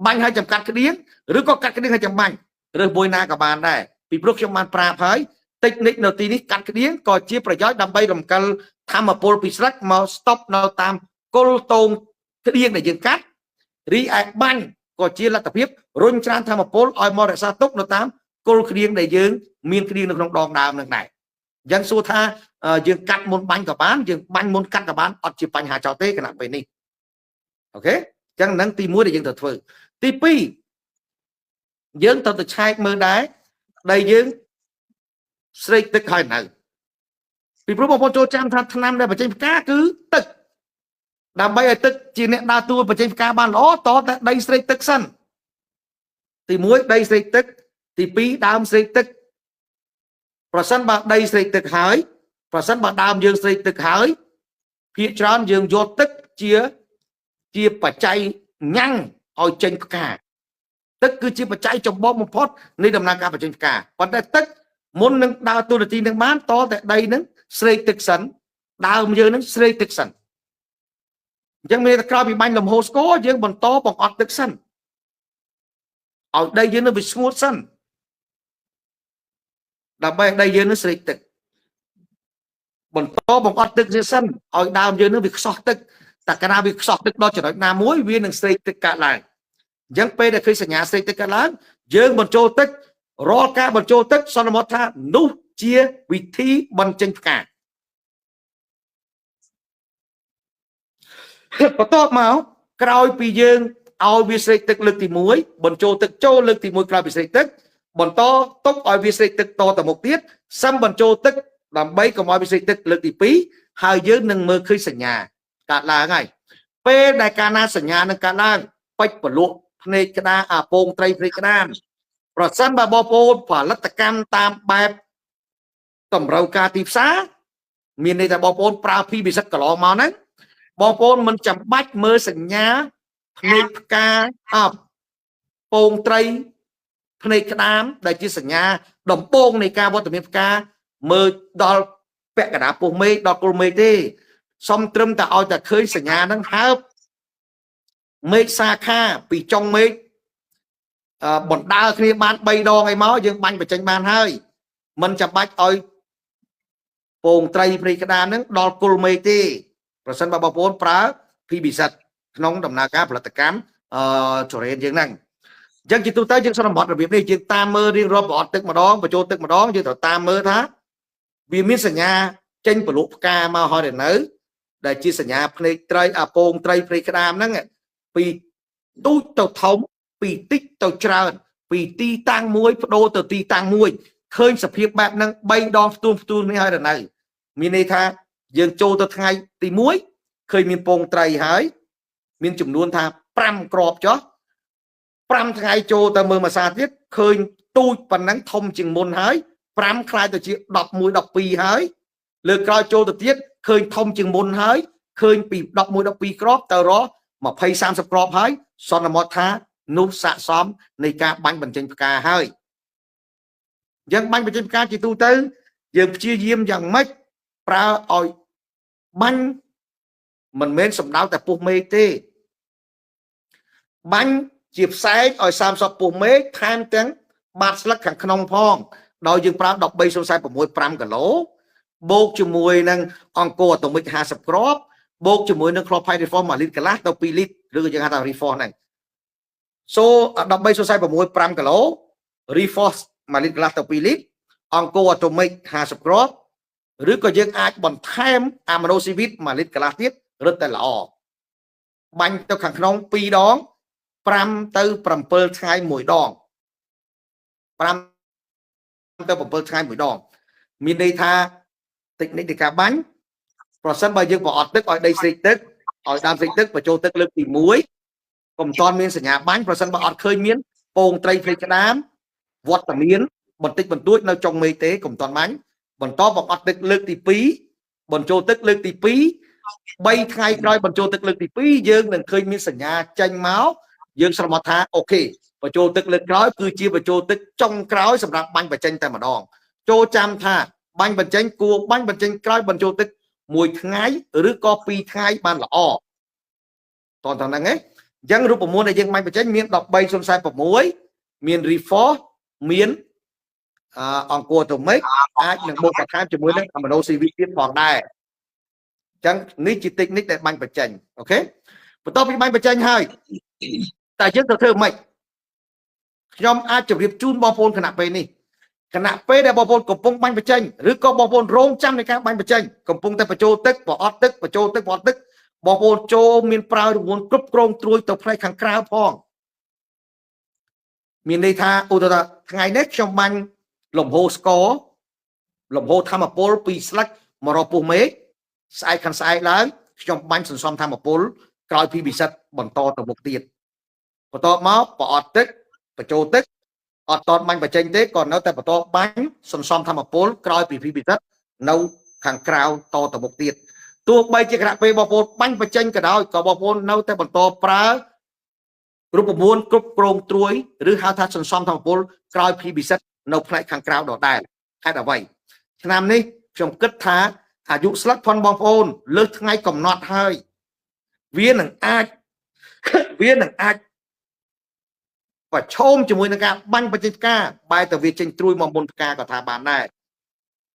បាញ់ឲ្យចំកាត់ក្តៀងឬក៏កាត់ក្តៀងឲ្យចំបាញ់រើសមួយណាក៏បានដែរពីព្រោះខ្ញុំបានប្រាប់ហើយតិចនិចនៅទីនេះកាត់ក្តៀងក៏ជាប្រយោជន៍ដើម្បីរំកិលធម្មពលពីស្លឹកមកស្តុបនៅតាមគល់តោងក្តៀងដែលយើងកាត់រីឯបាញ់ក៏ជាលទ្ធភាពរុញច្រានធម្មពលឲ្យមករក្សាទុកនៅតាមគល់ក្តៀងដែលយើងមានក្តៀងនៅក្នុងដងដើមនឹងដែរអញ្ចឹងសួរថាយើងកាត់មុនបាញ់ក៏បានយើងបាញ់មុនកាត់ក៏បានអត់ជាបញ្ហាចោលទេគណៈពេលនេះអូខេអញ្ចឹងនឹងទី1ដែលយើងត្រូវធ្វើទី2យើងត្រូវទៅឆែកមើលដែរដែលយើងស្រេកទឹកហើយនៅពីព្រោះបងប្អូនចូលចាំថាថ្នាំដែលបញ្ចេញផ្កាគឺទឹកដើម្បីឲ្យទឹកជាអ្នកដើរតួបញ្ចេញផ្កាបានល្អតតែដីស្រេកទឹកសិនទី1ដីស្រេកទឹកទី2ដើមស្រេកទឹកប្រសិនបើដីស្រេកទឹកហើយប្រសិនបើដើមយើងស្រេកទឹកហើយភាគច្រើនយើងយកទឹកជាបច្ច័យញ៉ាំងឲ្យចេញផ្កាទឹកគឺជាបច្ច័យចម្បងបំផុតនៃដំណើរការបញ្ចេញផ្កាប៉ុន្តែទឹកមុននឹងដើរតួនាទីនឹងបានតតែដីនឹងស្រេកទឹកសិនដើមយើងនឹងស្រេកទឹកសិនអញ្ចឹងមានតែក្រោយពីបាញ់លំហូរស្គរយើងបន្តបង្អត់ទឹកសិនឲ្យដីយើងនឹងវាស្ងួតសិនដើម្បីដីយើងនឹងស្រេកទឹកបន្តបង្អត់ទឹកសិនឲ្យដើមយើងនឹងវាខ្សោះទឹកតែកាលណាវាខ្សោះទឹកដល់ចំណុចណាមួយវានឹងស្រេកទឹកកើតឡើងអញ្ចឹងពេលដែលឃើញសញ្ញាស្រេកទឹកកើតឡើងយើងបញ្ចូលទឹករាល់ការបញ្ចូលទឹកសន្មតថានោះជាវិធីបញ្ចេញផ្កាបន្ទាប់មកក្រោយពីយើងឲ្យវាស្រេកទឹកលើកទី1បញ្ចូលទឹកចូលលើកទី1ក្រោយពីស្រេកទឹកបន្តទុកឲ្យវាស្រេកទឹកតទៅមុខទៀតសឹមបញ្ចូលទឹកដើម្បីកុំឲ្យវាស្រេកទឹកលើកទី2ហើយយើងនឹងមើលឃើញសញ្ញាកើតឡើងហើយពេលដែលកាលណាសញ្ញានឹងកើតឡើងពេជ្រប្រលក់ភ្នែកក្តារពងត្រីភ្នែកក្តារប្រសិនបើបងប្អូនផលិតកម្មតាមបែបតម្រូវការទីផ្សារមានន័យថាបងប្អូនប្រើពីវិសិទ្ធកន្លងមកហ្នឹងបងប្អូនមិនចាំបាច់មើលសញ្ញាភ្នែកផ្កាពងត្រីភ្នែកក្តាមដែលជាសញ្ញាដំបូងនៃការវត្តមានផ្កាមើលដល់ពាក់កណ្ដាលពោះមេឃដល់គល់មេឃទេសុំត្រឹមតែឲ្យតែឃើញសញ្ញាហ្នឹងហើបមេឃសាខាពីចុងមេឃបណ្ដើរគ្នាបាន3ដងអីមកយើងបាញ់បញ្ចេញបានហើយមិនចាំបាច់ឲ្យពងត្រីព្រៃក្តាមហ្នឹងដល់គល់មេឃទេប្រសិនបើបងប្អូនប្រើពីពិសិដ្ឋក្នុងដំណើរការផលិតកម្មចរេនយើងហ្នឹងអញ្ចឹងជាទូទៅយើងសន្មតរបៀបនេះយើងតាមមើលរៀងរាប់ប្រអត់ទឹកម្ដងបញ្ចូលទឹកម្ដងយើងត្រូវតាមមើលថាវាមានសញ្ញាចេញប្រលក់ផ្កាមកហើយឬនៅដែលជាសញ្ញាភ្នែកត្រីពងត្រីព្រៃក្តាមហ្នឹងពីទូចទៅធំពីតិចទៅច្រើនពីទីតាំងមួយបដូរទៅទីតាំងមួយឃើញសភាពបែបហ្នឹង3ដងផ្ទួននេះហើយនៅមានន័យថាយើងចូលទៅថ្ងៃទី1ឃើញមានពងត្រីហើយមានចំនួនថា5គ្រាប់ចុះ5ថ្ងៃចូលទៅមើលមួយសាទៀតឃើញទូចប៉ុណ្ណឹងធំជាងមុនហើយ5ខ្លាយទៅជា11 12ហើយលើក្រោយចូលទៅទៀតឃើញធំជាងមុនហើយឃើញពី11 12គ្រាប់ទៅរក20 30គ្រាប់ហើយសន្មតថានោះស័ក្តិសមនៃការបាញ់បញ្ចេញផ្កាហើយយើងបាញ់បញ្ចេញផ្កាជាទូទៅយើងព្យាយាមយ៉ាងម៉េចប្រើឲ្យបាញ់មិនមែនសំដៅតែពុះមេឃទេបាញ់ជាផ្សែងឲ្យ30ពុះមេឃថែមទាំងបាតស្លឹកខាងក្នុងផងដោយយើងប្រើ13.46 5គីឡូបូកជាមួយនឹងអង្គរអាតូមិក50គ្រាប់បូកជាមួយនឹង chloride reform 1លីត្រកន្លះទៅ2លីត្រឬក៏យើងហៅថា reform ហ្នឹង13.46 5គីឡូ reform 1លីត្រកន្លះទៅ2លីត្រអង្គរអាតូមិក50គ្រាប់ឬក៏យើងអាចបន្ថែមអាម៉ាណូស៊ីវីត1លីត្រកន្លះទៀតរឹតតែល្អបាញ់ទៅខាងក្នុង2ដង5ទៅ7ថ្ងៃមួយដង5ទៅ7ថ្ងៃមួយដងមានន័យថាតិចនិចនៃការបាញ់ប្រសិនបើយើងប្រអត់ទឹកឲ្យដីស្រេកទឹកឲ្យដើមស្រេកទឹកបញ្ចូលទឹកលើកទី1កុំតាន់មានសញ្ញាបាញ់ប្រសិនបើអត់ឃើញមានពងត្រីភ្លេចក្តាម វត្តមានបន្តិចបន្តួចនៅចុងមេទេកុំតាន់បាញ់បន្តបងអត់ទឹកលើកទី2បញ្ចូលទឹកលើកទី2 3ថ្ងៃក្រោយបញ្ចូលទឹកលើកទី2យើងនឹងឃើញមានសញ្ញាចេញមកយើងស្រមត់ថាអូខេបញ្ចូលទឹកលើកក្រោយគឺជាបញ្ចូលទឹកចុងក្រោយសម្រាប់បាញ់បញ្ចេញតែម្ដងចូលចាំថាបាញ់បញ្ចេញគួរបាញ់បញ្ចេញក្រោយបញ្ចូលទឹក1ថ្ងៃឬក៏2ថ្ងៃបានល្អតោះហ្នឹងឯងអញ្ចឹងរូបមន្តដែលយើងបាញ់បញ្ចេញមាន13.046មាន reforce មានអង្គរទៅមិចអាចនឹងបូកបន្ថែមជាមួយនឹងអាម៉ាណូស៊ីវីទៀតផងដែរអញ្ចឹងនេះជាតិចនិចដែលបាញ់បញ្ចេញអូខេបន្ទាប់ពីបាញ់បញ្ចេញហើយតែយើងទៅធ្វើម៉េចខ្ញុំអាចជម្រាបជូនបងប្អូនគណៈពេលនេះគណៈពេលដែលបងប្អូនកំពុងបាញ់បញ្ចេញឬក៏បងប្អូនរងចាំនៃការបាញ់បញ្ចេញកំពុងតែបញ្ចូលទឹកប្រអត់ទឹកបញ្ចូលទឹកប្រអត់ទឹកបងប្អូនចូលមានប្រើរង្វង់គ្រប់គ្រងត្រួយទៅផ្នែកខាងក្រៅផងមានន័យថាឧទាហរណ៍ថ្ងៃនេះខ្ញុំបាញ់លំហូរស្ករលំហូរធម្មពលពីស្លឹកមករកពុះមេឃស្អែកខាងស្អែកឡើងខ្ញុំបាញ់សន្សំធម្មពលក្រោយពីពិសិដ្ឋបន្តទៅមុខទៀតបន្ទាប់មកប្រអត់ទឹកបញ្ចូលទឹកអត់តតបាញ់បញ្ចេញទេក៏នៅតែបន្តបាញ់សន្សំធម្មពលក្រោយពីពិសិដ្ឋនៅខាងក្រៅតទៅមុខទៀតទោះបីជាគណៈពេលបងប្អូនបាញ់បញ្ចេញក៏ដោយក៏បងប្អូននៅតែបន្តប្រើរូបមន្តគ្រប់គ្រងត្រួយឬហៅថាសន្សំធម្មពលក្រោយពីពិសិដ្ឋនៅផ្នែកខាងក្រៅដដែលហេតុអ្វីឆ្នាំនេះខ្ញុំគិតថាអាយុស្លឹកផុនបងប្អូនលើសថ្ងៃកំណត់ហើយវានឹងអាចប្រឈមជាមួយនឹងការបាញ់បញ្ចេញផ្កាបែរទៅវាចេញត្រួយមកមុនផ្កាក៏ថាបានដែរ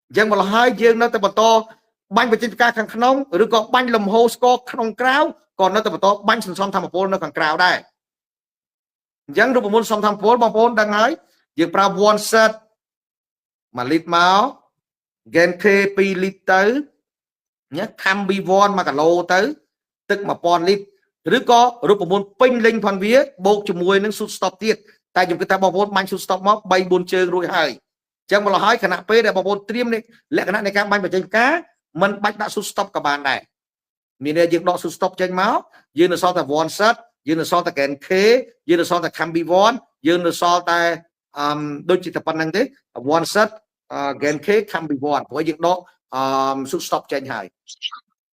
អញ្ចឹងមកហើយយើងនៅតែបន្តបាញ់បញ្ចេញផ្កាខាងក្នុងឬក៏បាញ់លំហូរស្ករក្នុងក្រៅក៏នៅតែបន្តបាញ់សន្សំធម្មពលនៅខាងក្រៅដែរអញ្ចឹងរូបមន្តសន្សំធម្មពលបងប្អូនដឹងហើយយើងប្រើ one set 1លីត្រមក Gen K 2លីត្រទៅញ៉ា Cambi 1 1គីឡូទៅទឹក1000លីត្រឬក៏រូបមន្តពេញលេញផងវាបូកជាមួយនឹង Shoot Stop ទៀតតែខ្ញុំគិតថាបងប្អូនបាញ់ Shoot Stop មក 3-4 ជើងរួចហើយអញ្ចឹងមកលហើយខណៈពេលដែលបងប្អូនត្រៀមលក្ខណៈនៃការបាញ់បញ្ចេញផ្កាមិនបាច់ដាក់ Shoot Stop ក៏បានដែរមានន័យយើងដក Shoot Stop ចេញមកយើងនៅសល់តែ one set យើងនៅសល់តែ Gen K យើងនៅសល់តែ Cambi 1យើងនៅសល់តែដូចជាតែប៉ុណ្្នឹងទេ one set Gen K Cambi 1ព្រោះយើងដកShoot Stop ចេញហើយ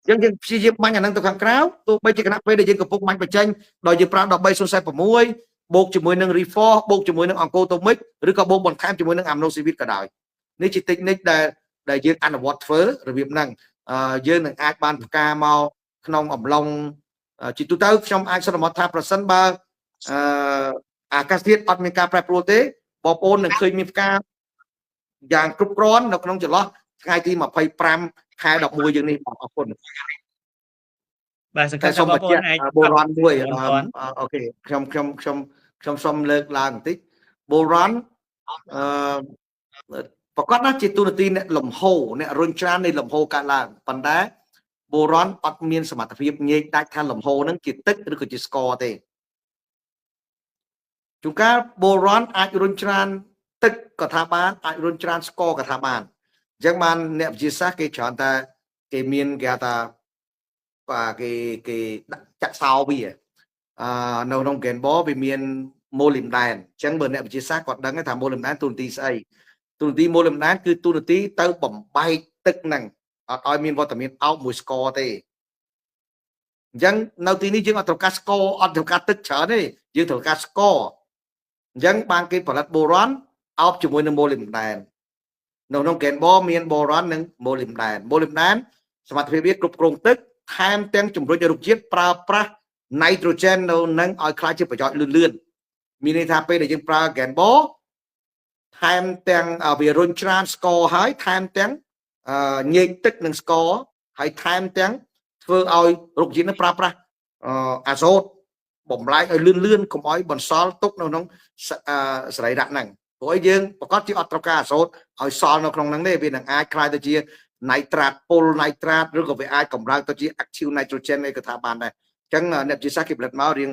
យើងព្យាយាមបាញ់អានឹងទៅខាងក្រៅទោះបីជាគណៈពេលដែលយើងកំពុងបាញ់បញ្ចេញដោយយើងប្រើ13.046បូកជាមួយនឹង reforce បូកជាមួយនឹងអង្គរទៅមិចឬក៏បូកបន្ថែមជាមួយនឹង aminoxidase ក៏ដោយនេះជា technique ដែលយើងអនុវត្តធ្វើរបៀបហ្នឹងយើងនឹងអាចបានផ្កាមកក្នុងអំឡុងជាទូទៅខ្ញុំអាចសន្មតថាប្រសិនបើអាកាសធាតុអត់មានការប្រែប្រួលទេបងប្អូននឹងឃើញមានផ្កាយ៉ាងគ្រប់គ្រាន់នៅក្នុងចន្លោះថ្ងៃទី25ខែ11យើងនេះបងអរគុណបាទសង្ឃឹមថាបងប្អូនអាចបូរ៉ាន់មួយអូខេខ្ញុំសូមលើកឡើងបន្តិចបូរ៉ាន់ប្រកាសណាជាទូនាទីអ្នកលំហូរអ្នករុញច្រាននៃលំហូរកើតឡើងប៉ុន្តែបូរ៉ាន់អត់មានសមត្ថភាពងាយដាច់ថាលំហូរហ្នឹងជាទឹកឬក៏ជាស្ករទេជួនកាលបូរ៉ាន់អាចរុញច្រានទឹកក៏ថាបានអាចរុញច្រានស្ករក៏ថាបានអញ្ចឹងបានអ្នកវិទ្យាសាស្ត្រគេច្រើនតែគេមានគេហៅថាគេចាក់សោវានៅក្នុង Gen Ball វាមានម៉ូលីមដែនអញ្ចឹងបើអ្នកវិទ្យាសាស្ត្រគាត់ដឹងថាម៉ូលីមដែនទូនាទីស្អីទូនាទីម៉ូលីមដែនគឺទូនាទីទៅបំបែកទឹកហ្នឹងអត់ឲ្យមានវត្តមានអោបមួយស្ករទេអញ្ចឹងនៅទីនេះយើងអត់ត្រូវការស្ករអត់ត្រូវការទឹកច្រើនទេយើងត្រូវការស្ករអញ្ចឹងបានគេផលិតបូរ៉ាន់អោបជាមួយនឹងម៉ូលីមដែននៅក្នុង Gen Ball មានបូរ៉ាន់និងម៉ូលីមដែនសមត្ថភាពវាគ្រប់គ្រងទឹកថែមទាំងជំរុញរុក្ខជាតិប្រើប្រាស់ nitrogen នៅនឹងឲ្យខ្លាចជាប្រយោជន៍លឿនមានន័យថាពេលដែលយើងប្រើ Gen Ball ថែមទាំងវារុញច្រានស្ករហើយថែមទាំងញែកទឹកនឹងស្ករហើយថែមទាំងធ្វើឲ្យរុក្ខជាតិនឹងប្រើប្រាស់អាសូតបំលែងឲ្យលឿនកុំឲ្យបន្សល់ទុកនៅក្នុងសរីរៈហ្នឹងព្រោះយើងប្រកាសជាអត់ត្រូវការអាសូតឲ្យសល់នៅក្នុងហ្នឹងទេវានឹងអាចคล้ายទៅជា nitrat ពុល nitrat ឬក៏វាអាចកម្រើកទៅជា active nitrogen អីក៏ថាបានដែរអញ្ចឹងអ្នកវិទ្យាសាស្ត្រគេផលិតមករៀ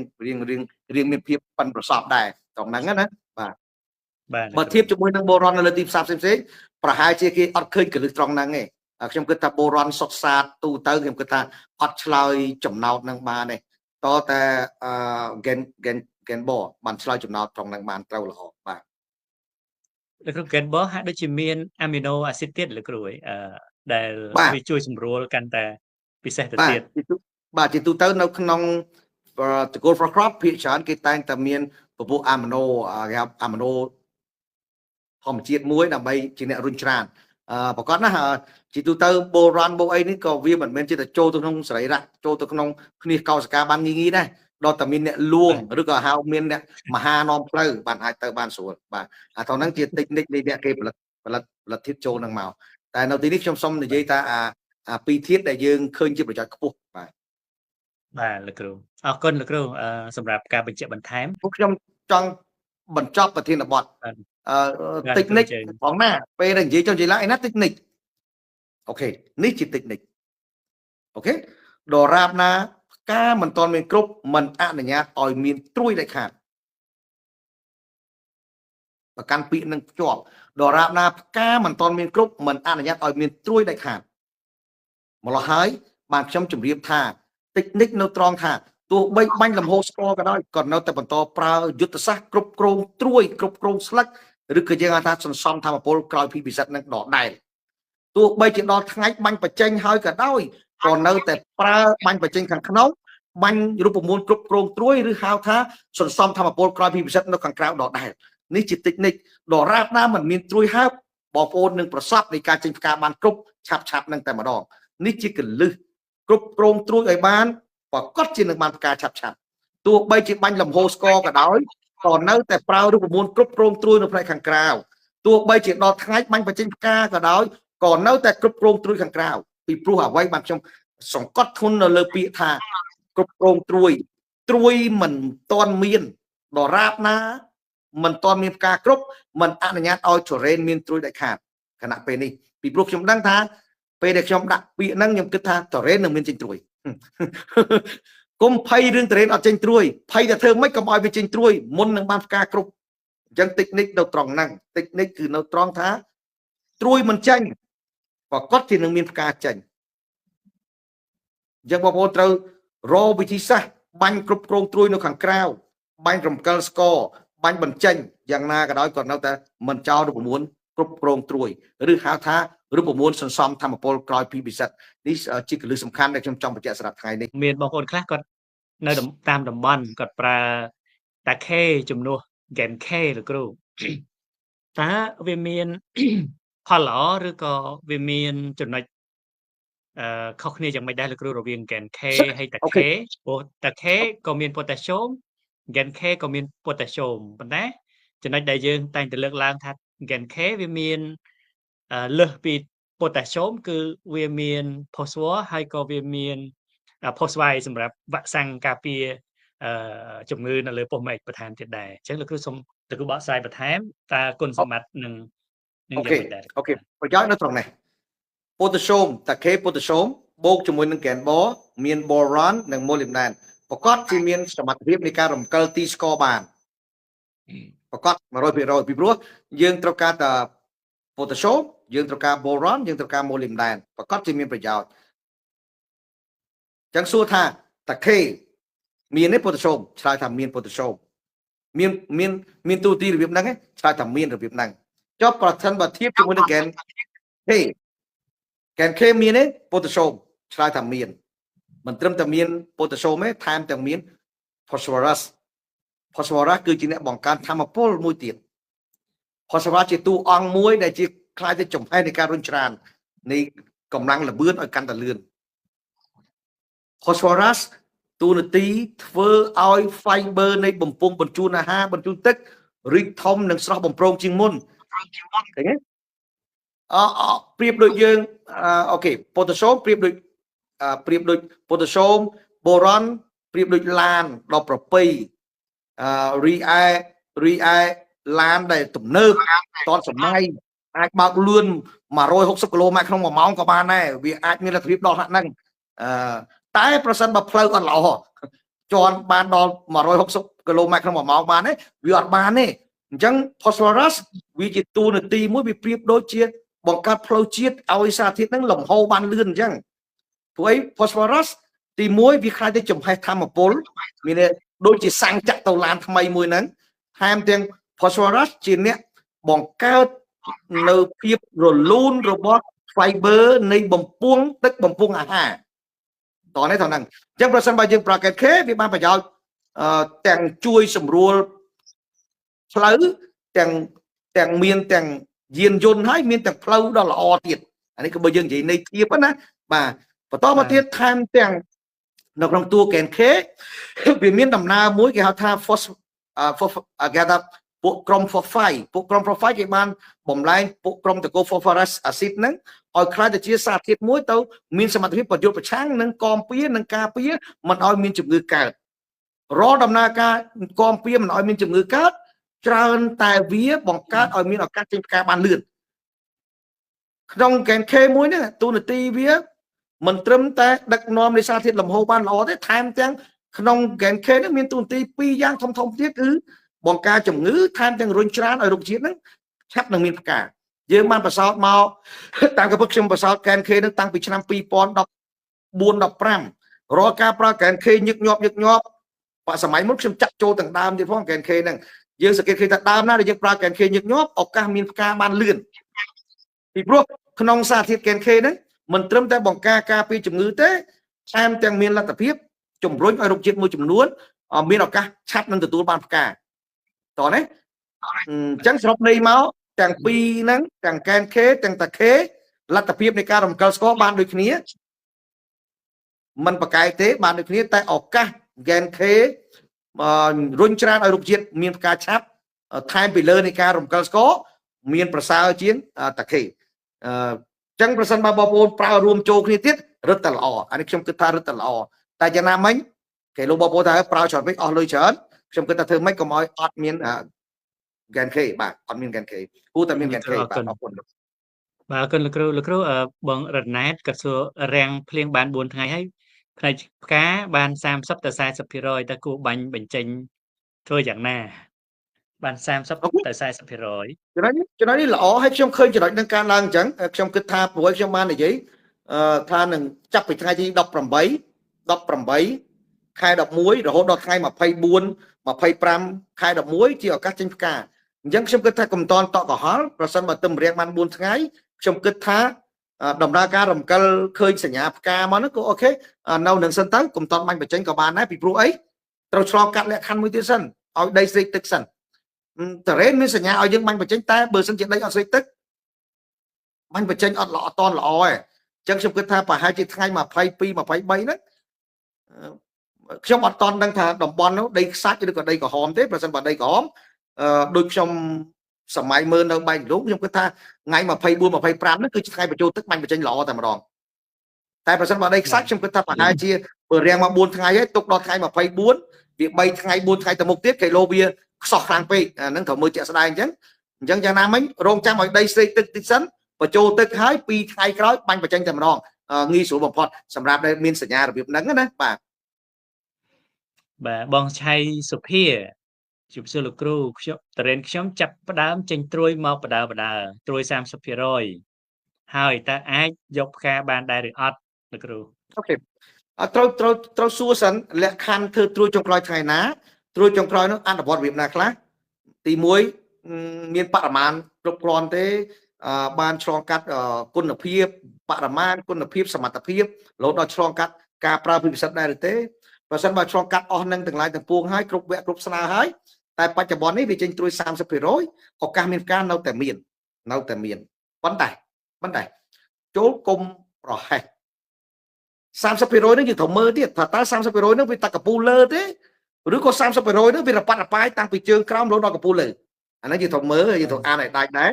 ងមានភាពប៉ិនប្រសប់ដែរត្រង់ហ្នឹងណាបាទបើធៀបជាមួយនឹងបូរ៉ាន់នៅលើទីផ្សារផ្សេងប្រហែលជាគេអត់ឃើញកលឹះត្រង់ហ្នឹងទេខ្ញុំគិតថាបូរ៉ាន់សុទ្ធសាធទូទៅខ្ញុំគិតថាអត់ឆ្លើយចំណោទនឹងបានទេតតែ Gen Ball បានឆ្លើយចំណោទត្រង់ហ្នឹងបានត្រូវល្អបាទ លោកគ្រូ Gen Bo ហាក់ដូចជាមាន amino acid ទៀតលោកគ្រូដែល បាទ វាជួយសម្រួលកាន់តែពិសេសទៅ បាទ ទៀត បាទជាទូទៅនៅក្នុងតកូល for crop ភាគច្រើនគេតែងតែមានពពុះអាមីណូគេហៅអាមីណូធម្មជាតិមួយដើម្បីជាអ្នករុញច្រានប្រកបណាជាទូទៅបូរ៉ាន់បូអីនេះក៏វាមិនមែនជាតែចូលទៅក្នុងសរីរៈចូលទៅក្នុងគ្នាកោសិកាបានងាយដែរដល់តែមានអ្នកលួងឬក៏ហៅមានអ្នកមហានាំផ្លូវបានអាចទៅបានស្រួលបាទអាទៅហ្នឹងជា technique នៃអ្នកគេផលិតធាតុចូលហ្នឹងមកតែនៅទីនេះខ្ញុំសូមនិយាយថាអាពីរធាតុដែលយើងឃើញជាប្រយោជន៍ខ្ពស់បាទ បាទលោកគ្រូអរគុណលោកគ្រូសម្រាប់ការបញ្ជាក់បន្ថែម ពួកខ្ញុំចង់បញ្ចប់ប្រធានបទ បាទ technique ផងណាពេលដែលនិយាយចុះនិយាយឡើងឯណា technique អូខេនេះជា technique អូខេដរាបណាផ្កាមិនទាន់មានគ្រប់មិនអនុញ្ញាតឲ្យមានត្រួយដាច់ខាតប្រកាន់ពាក្យនឹងភ្ជាប់ដរាបណាផ្កាមិនទាន់មានគ្រប់មិនអនុញ្ញាតឲ្យមានត្រួយដាច់ខាតម្ល៉េះហើយបានខ្ញុំជម្រាបថា technique នៅត្រង់ថាទោះបីបាញ់លំហូរស្ករក៏ដោយក៏នៅតែបន្តប្រើយុទ្ធសាស្ត្រគ្រប់គ្រងត្រួយគ្រប់គ្រងស្លឹកឬក៏យើងហៅថាសន្សំធម្មពលក្រោយពីពិសិដ្ឋនឹងដដែលទោះបីជាដល់ថ្ងៃបាញ់បញ្ចេញហើយក៏ដោយក៏នៅតែប្រើបាញ់បញ្ចេញខាងក្នុងបាញ់រូបមន្តគ្រប់គ្រងត្រួយឬហៅថាសន្សំធម្មពលក្រោយពីពិសិដ្ឋនៅខាងក្រៅដដែលនេះជា technique ដរាបណាមិនមានត្រួយហើបបងប្អូននឹងប្រសពនៃការចេញផ្កាបានគ្រប់ឆាប់នឹងតែម្ដងនេះជាកលឹះគ្រប់គ្រងត្រួយឲ្យបានប្រកាសជានឹងបានផ្កាឆាប់ទោះបីជាបាញ់លំហូរស្ករក៏ដោយក៏នៅតែប្រើរូបមន្តគ្រប់គ្រងត្រួយនៅផ្នែកខាងក្រៅទោះបីជាដល់ថ្ងៃបាញ់បញ្ចេញផ្កាក៏ដោយក៏នៅតែគ្រប់គ្រងត្រួយខាងក្រៅពីព្រោះអ្វីបានខ្ញុំសង្កត់ធ្ងន់នៅលើពាក្យថាគ្រប់គ្រងត្រួយមិនទាន់មានដរាបណាមិនទាន់មានផ្កាគ្រប់មិនអនុញ្ញាតឲ្យterrainមានត្រួយដាច់ខាតខណៈពេលនេះពីព្រោះខ្ញុំដឹងថាពេលដែលខ្ញុំដាក់ពាក្យហ្នឹងខ្ញុំគិតថាterrainនឹងមានចេញត្រួយកុំភ័យរឿងterrainអត់ចេញត្រួយភ័យតែធ្វើម៉េចកុំឲ្យវាចេញត្រួយមុននឹងបានផ្កាគ្រប់អញ្ចឹង technique នៅត្រង់ហ្នឹង technique គឺនៅត្រង់ថាត្រួយមិនចេញប្រកាសជានឹងមានផ្កាចេញអញ្ចឹងបងប្អូនត្រូវរកវិធីសាស្ត្របាញ់គ្រប់គ្រងត្រួយនៅខាងក្រៅបាញ់រំកិលស្ករបាញ់បញ្ចេញយ៉ាងណាក៏ដោយក៏នៅតែមិនចោលរូបមន្តគ្រប់គ្រងត្រួយឬហៅថារូបមន្តសន្សំធម្មពលក្រោយពីពិសិដ្ឋនេះជាកលឹះសំខាន់ដែលខ្ញុំចង់បញ្ជាក់សម្រាប់ថ្ងៃនេះមានបងប្អូនខ្លះគាត់នៅតាមតំបន់គាត់ប្រើតាខេជំនួស Gen K លោកគ្រូតើវាមានផលល្អឬក៏វាមានចំណុចខុសគ្នាយ៉ាងម៉េចដែរលោកគ្រូរវាង Gen K ហើយតាខេព្រោះតាខេក៏មាន potassium Gen K ក៏មាន potassium ប៉ុន្តែចំណុចដែលយើងតែងតែលើកឡើងថា Gen K វាមានលើសពី potassium គឺវាមាន phosphorus ហើយក៏វាមាន phosphite សម្រាប់វ៉ាក់សាំងការពារជំងឺនៅលើពុះមែកបន្ថែមទៀតដែរអញ្ចឹងលោកគ្រូសូមលោកគ្រូបកស្រាយបន្ថែមតើគុណសម្បត្តិនឹងយ៉ាងម៉េចដែរអូខេប្រយោជន៍នៅត្រង់នេះ potassium តាខេ potassium បូកជាមួយនឹង Gen Bo មាន boron និង molybdenum ប្រកបជាមានសមត្ថភាពនៃការរំកិលទីស្ករបានប្រកប 100% ពីព្រោះយើងត្រូវការតែ potassium យើងត្រូវការ boron យើងត្រូវការ molybdenum ប្រកបជាមានប្រយោជន៍ចឹងសួរថាតាខេមានទេ potassium ឆ្លើយថាមាន potassium មានទូទីរបៀបហ្នឹងឆ្លើយថាមានរបៀបហ្នឹងចុះប្រសិនបើធៀបជាមួយនឹង Gen K មានទេ potassium ឆ្លើយថាមានមិនត្រឹមតែមាន potassium ទេថែមទាំងមាន phosphorus គឺជាអ្នកបង្កើនធម្មពលមួយទៀត phosphorus ជាតួអង្គមួយដែលជាខ្លាយទៅចំហែនៃការរុញច្រាននៃកម្លាំងល្បឿនឲ្យកាន់តែលឿន phosphorus ទូនាទីធ្វើឲ្យ fiber នៃបំពង់បញ្ជូនអាហារបញ្ជូនទឹករីកធំនិងស្រស់បំព្រងជាងមុនឃើញទេប្រៀបដូចយើងអូខេ potassium ប្រៀបដូច potassium boron ប្រៀបដូចឡានដល់ប្រពៃរីឯឡានដែលទំនើបតនសម័យអាចបើកលឿន160គីឡូម៉ែត្រក្នុង1ម៉ោងក៏បានដែរវាអាចមានលទ្ធភាពដល់ហ្នឹងតែប្រសិនបើផ្លូវអត់ល្អជន់បានដល់160គីឡូម៉ែត្រក្នុង1ម៉ោងបានទេវាអត់បានទេអញ្ចឹង phosphorus វាជាតួនាទីមួយវាប្រៀបដូចជាបង្កើតផ្លូវជាតិឲ្យសារធាតុហ្នឹងលំហូរបានលឿនអញ្ចឹងព្រោះអី phosphorus ទី1វាខ្លាយទៅចំហេះធម្មពលមានដូចជាសាំងចាក់ទៅឡានថ្មីមួយហ្នឹងថែមទាំង phosphorus ជាអ្នក បង្កើតនៅភាពរលូនរបស់ fiber នៃបំពង់ទឹកបំពង់អាហារតនេះទៅហ្នឹងអញ្ចឹងប្រសិនបើយើងប្រើកែនខេវាបានប្រយោជន៍ទាំងជួយសម្រួលផ្លូវទាំងមានទាំងយានយន្តហើយមានទាំងផ្លូវដ៏ល្អទៀតអានេះគឺបើយើងនិយាយនៃធៀបណាបាទបន្តមកទៀតថែមទាំងនៅក្នុងតួកែនខេវាមានដំណើរមួយគេហៅថា គេថាពួកក្រុម phosphide ពួកក្រុម phosphide គេបានបំលែងពួកក្រុមតកូ phosphorus acid ហ្នឹងឲ្យខ្លាយទៅជាសារធាតុមួយទៅមានសមត្ថភាពប្រយុទ្ធប្រឆាំងនឹងកំពារនឹងការពារមិនឲ្យមានជំងឺកើតរាល់ដំណើរការកំពារមិនឲ្យមានជំងឺកើតច្រើនតែវាបង្កើតឲ្យមានឱកាសចេញផ្កាបានលឿនក្នុងកែនខេមួយហ្នឹងទូនាទីវាមិនត្រឹមតែដឹកនាំនៃសារធាតុលំហូរបានល្អទេថែមទាំងក្នុងកែនខេនេះមានទូនាទី2យ៉ាងធំទៀតគឺបង្ការជំងឺថែមទាំងរុញច្រានឲ្យរុក្ខជាតិហ្នឹងឆាប់នឹងមានផ្កាយើងបានបសោតមកតាមកំពឹកខ្ញុំបសោតកែនខេនឹងតាំងពីឆ្នាំ2014 15រាល់ការប្រើកែនខេញឹកញាប់សម័យមុនខ្ញុំចាក់ចូលទាំងដើមទៀតផងកែនខេហ្នឹងយើងសង្កេតឃើញថាដើមណាដែលយើងប្រើកែនខេញឹកញាប់ឱកាសមានផ្កាបានលឿនពីព្រោះក្នុងសារធាតុកែនខេហ្នឹងមិនត្រឹមតែបង្ការការពារជំងឺទេថែមទាំងមានលទ្ធភាពជំរុញឲ្យរុក្ខជាតិមួយចំនួនមានឱកាសឆាប់នឹងទទួលបានផ្កាតោះណាអញ្ចឹងសរុបន័យមកទាំងពីរហ្នឹងទាំងកែនខេទាំងតាខេលទ្ធភាពនៃការរំកិលស្ករបានដូចគ្នាมันប្រកែកទេបានដូចគ្នាតែឱកាសកែនខេរុញច្រានឲ្យរុក្ខជាតិមានផ្កាឆាប់ថែមពីលើនៃការរំកិលស្ករមានប្រសើរជាងតាខេចឹងប្រសិនបើបងប្អូនប្រើរួមចូលគ្នាទៀតរឹតតែល្អអានេះខ្ញុំគិតថារឹតតែល្អតែយ៉ាងណាមិញគេលោកបងប្អូនថាប្រើច្រើនពេកអស់លុយច្រើនខ្ញុំគិតថាធ្វើម៉េចកុំឲ្យអត់មានកែនខេបាទអត់មានកែនខេគួរតែមានកែនខេបាទអរគុណបាទអរគុណលោកគ្រូបងរណែតក៏សួររាំងភ្លៀងបាន4ថ្ងៃហើយផ្នែកផ្កាបាន30ទៅ40%តែគួរបាញ់បញ្ចេញធ្វើយ៉ាងណាបាន30ទៅ40%ចំណុចនេះល្អហើយខ្ញុំឃើញចំណុចនឹងការឡើងអញ្ចឹងខ្ញុំគិតថាព្រោះខ្ញុំបាននិយាយថានឹងចាប់ពីថ្ងៃទី18 ខែ 11រហូតដល់ថ្ងៃ24 25 ខែ 11ជាឱកាសចេញផ្កាអញ្ចឹងខ្ញុំគិតថាកុំតន់តក់កុហលប្រសិនបើទឹមរៀងបាន4ថ្ងៃខ្ញុំគិតថាដំណើរការរំកិលឃើញសញ្ញាផ្កាមកហ្នឹងក៏អូខេនៅនឹងសិនទៅកុំតន់បាញ់បញ្ចេញក៏បានដែរពីព្រោះអីត្រូវឆ្លងកាត់លក្ខខណ្ឌមួយទៀតសិនឲ្យដីស្រេកទឹកសិនតរ៉េនមានសញ្ញាឲ្យយើងបាញ់បញ្ចេញតែបើសិនជាដីអត់ស្រេកទឹកបាញ់បញ្ចេញអត់ល្អអត់តន់ល្អទេអញ្ចឹងខ្ញុំគិតថាប្រហែលជាថ្ងៃ22 23ហ្នឹងខ្ញុំអត់តន់ដឹងថាតំបន់នោះដីខ្សាច់ឬក៏ដីក្រហមទេប្រសិនបើដីក្រហមដូចខ្ញុំសម័យមើលនៅបែកលោកខ្ញុំគិតថាថ្ងៃ24 25ហ្នឹងគឺជាថ្ងៃបញ្ចូលទឹកបាញ់បញ្ចេញល្អតែម្ដងតែប្រសិនបើដីខ្សាច់ខ្ញុំគិតថាប្រហែលជាបើរៀងមក4ថ្ងៃហើយទុកដល់ថ្ងៃ24វា3ថ្ងៃ4ថ្ងៃទៅមុខទៀតគីឡូវាខ្សោះខ្លាំងពេកអាហ្នឹងត្រូវមើលជាក់ស្ដែងអញ្ចឹងយ៉ាងណាមិញរងចាំឲ្យដីស្រេកទឹកតិចសិនបញ្ចូលទឹកហើយ2ថ្ងៃក្រោយបាញ់បញ្ចេញតែម្ដងងាយស្រួលបំផុតសម្រាប់ដែលមានសញ្ញារបៀបហ្នឹងណាបាទបងឆៃសុភាជម្រាបសួរលោកគ្រូខ្ញុំតរ៉េនខ្ញុំចាប់ផ្ដើមចេញត្រួយមកបដើត្រួយ30%ហើយតើអាចយកផ្កាបានដែរឬអត់លោកគ្រូអូខេត្រូវសួរសិនលក្ខខណ្ឌធ្វើត្រួយចុងក្រោយថ្ងៃណាត្រួយចុងក្រោយនោះអនុវត្តរបៀបណាខ្លះទី1មានបរិមាណគ្រប់គ្រាន់ទេបានឆ្លងកាត់គុណភាពបរិមាណគុណភាពសមត្ថភាពរហូតដល់ឆ្លងកាត់ការប្រើពិសិដ្ឋដែរឬទេបើសិនបើឆ្លងកាត់អស់នឹងទាំងឡាយទាំងពួងហើយគ្រប់វគ្គគ្រប់ស្នាហើយតែបច្ចុប្បន្ននេះវាចេញត្រួយ 30%ឱកាសមានការនៅតែមានប៉ុន្តែចូលគុំប្រហែស 30% នេះយើងត្រូវមើលទៀតថាតើ 30% នោះវាតាកពូលើទេឬក៏ 30% នោះវារប៉ាត់រប៉ាយតាំងពីជើងក្រោមរហូតដល់កពូលើអានេះយើងត្រូវមើលយើងត្រូវអានឲ្យដាច់ដែរ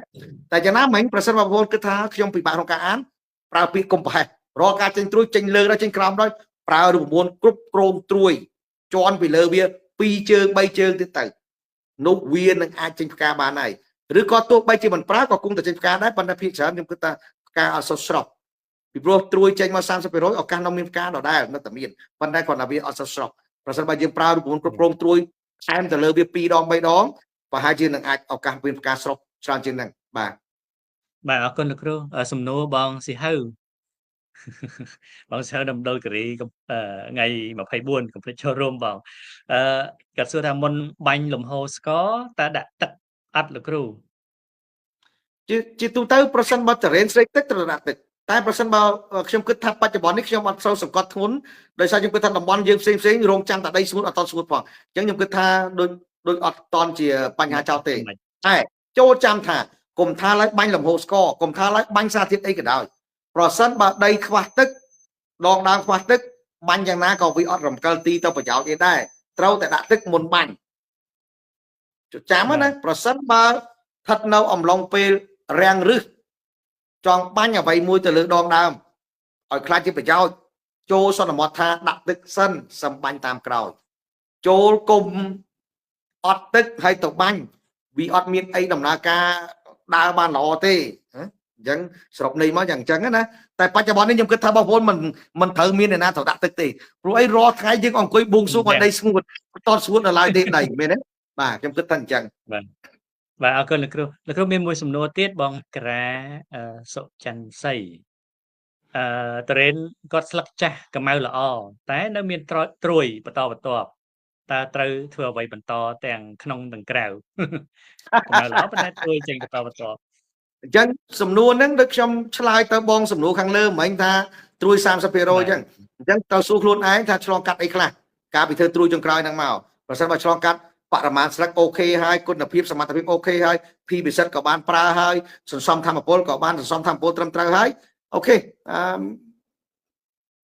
តែយ៉ាងណាមិញប្រសិនបើបងប្អូនគិតថាខ្ញុំពិបាកក្នុងការអានប្រើពាក្យគុំប្រហែសរាល់ការចេញត្រួយចេញលើដល់ចេញក្រោមដល់ប្រើរូបមន្តគ្រប់គ្រងត្រួយជន់ពីលើវា2ជើង3ជើងទៀតទៅនោះវានឹងអាចចេញផ្កាបានហើយឬក៏ទោះបីជាមិនប្រើក៏គង់តែចេញផ្កាដែរប៉ុន្តែភាគច្រើនខ្ញុំគិតថាផ្កាអត់សុទ្ធស្រស់ពីព្រោះត្រួយចេញមក 30% ឱកាសនៅមានផ្កាដដែលនៅតែមានប៉ុន្តែគាត់ថាវាអត់សុទ្ធស្រស់ប្រសិនបើយើងប្រើរូបមន្តគ្រប់គ្រងត្រួយថែមទៅលើវា2ដង3ដងប្រហែលជានឹងអាចឱកាសមានផ្កាស្រស់ច្រើនជាងហ្នឹងបាទអរគុណលោកគ្រូសំណួរបងស៊ីហៅបងសិស្សដំដុលគិរីថ្ងៃ24កុំភ្លេចចូលរួមបងគាត់សួរថាមុនបាញ់លំហូរស្ករតើដាក់ទឹកអត់លោកគ្រូ ជាទូទៅប្រសិនបើ terrain ស្រេកទឹកត្រូវដាក់ទឹកតែប្រសិនបើខ្ញុំគិតថាបច្ចុប្បន្ននេះខ្ញុំអត់សូវសង្កត់ធ្ងន់ដោយសារខ្ញុំគិតថាតំបន់យើងផ្សេងរងចាំតែដីស្ងួតអត់តស្ងួតផងអញ្ចឹងខ្ញុំគិតថាដូចអត់តន់ជាបញ្ហាចោលទេតែចូលចាំថាកុំថាឡើយបាញ់លំហូរស្ករកុំថាឡើយបាញ់សារធាតុអីក៏ដោយប្រសិនបើដីខ្វះទឹកដងដើមខ្វះទឹកបាញ់យ៉ាងណាក៏វាអត់រំកិលទីទៅប្រយោជន៍អីដែរត្រូវតែដាក់ទឹកមុនបាញ់ចាំណាប្រសិនបើស្ថិតនៅអំឡុងពេលរាំងរឹសចង់បាញ់អ្វីមួយទៅលើដងដើមឲ្យខ្លាចជាប្រយោជន៍ចូលសន្មតថាដាក់ទឹកសិនសម្បាញ់តាមក្រោយចូលគុំអត់ទឹកហើយទៅបាញ់វាអត់មានអីដំណើរការដើរបានល្អទេអញ្ចឹងសរុបន័យមកយ៉ាងអញ្ចឹងណាតែបច្ចុប្បន្ននេះខ្ញុំគិតថាបងប្អូនមិនត្រូវមានអ្នកណាត្រូវដាក់ទឹកទេព្រោះអីរាល់ថ្ងៃយើងអង្គុយបួងសួងឲ្យដីស្ងួតតស្ងួតនៅឡើយទេដីមែនទេបាទខ្ញុំគិតថាអញ្ចឹងបាទអរគុណលោកគ្រូមានមួយសំណួរទៀតបងក្រាសុច័ន្ទសីterrain គាត់ស្លឹកចាស់កម្ៅល្អតែនៅមានត្រួយបន្តបន្ទាប់តើត្រូវធ្វើអ្វីបន្តទាំងក្នុងទាំងក្រៅកម្ៅល្អប៉ុន្តែត្រួយចេញបន្តបន្ទាប់អញ្ចឹងសំណួរហ្នឹងដូចខ្ញុំឆ្លើយទៅបងសំណួរខាងលើមិញថាត្រួយ 30% អញ្ចឹងទៅសួរខ្លួនឯងថាឆ្លងកាត់អីខ្លះការពីធ្វើត្រួយចុងក្រោយហ្នឹងមកប្រសិនបើឆ្លងកាត់បរិមាណស្លឹកអូខេហើយគុណភាពសមត្ថភាពអូខេហើយភីពិសិដ្ឋក៏បានប្រើហើយសន្សំធម្មពលក៏បានសន្សំធម្មពលត្រឹមត្រូវហើយអូខេ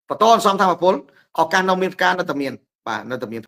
បន្តសន្សំធម្មពលឱកាសនៅមានការនៅតែមានបាទនៅតែមាន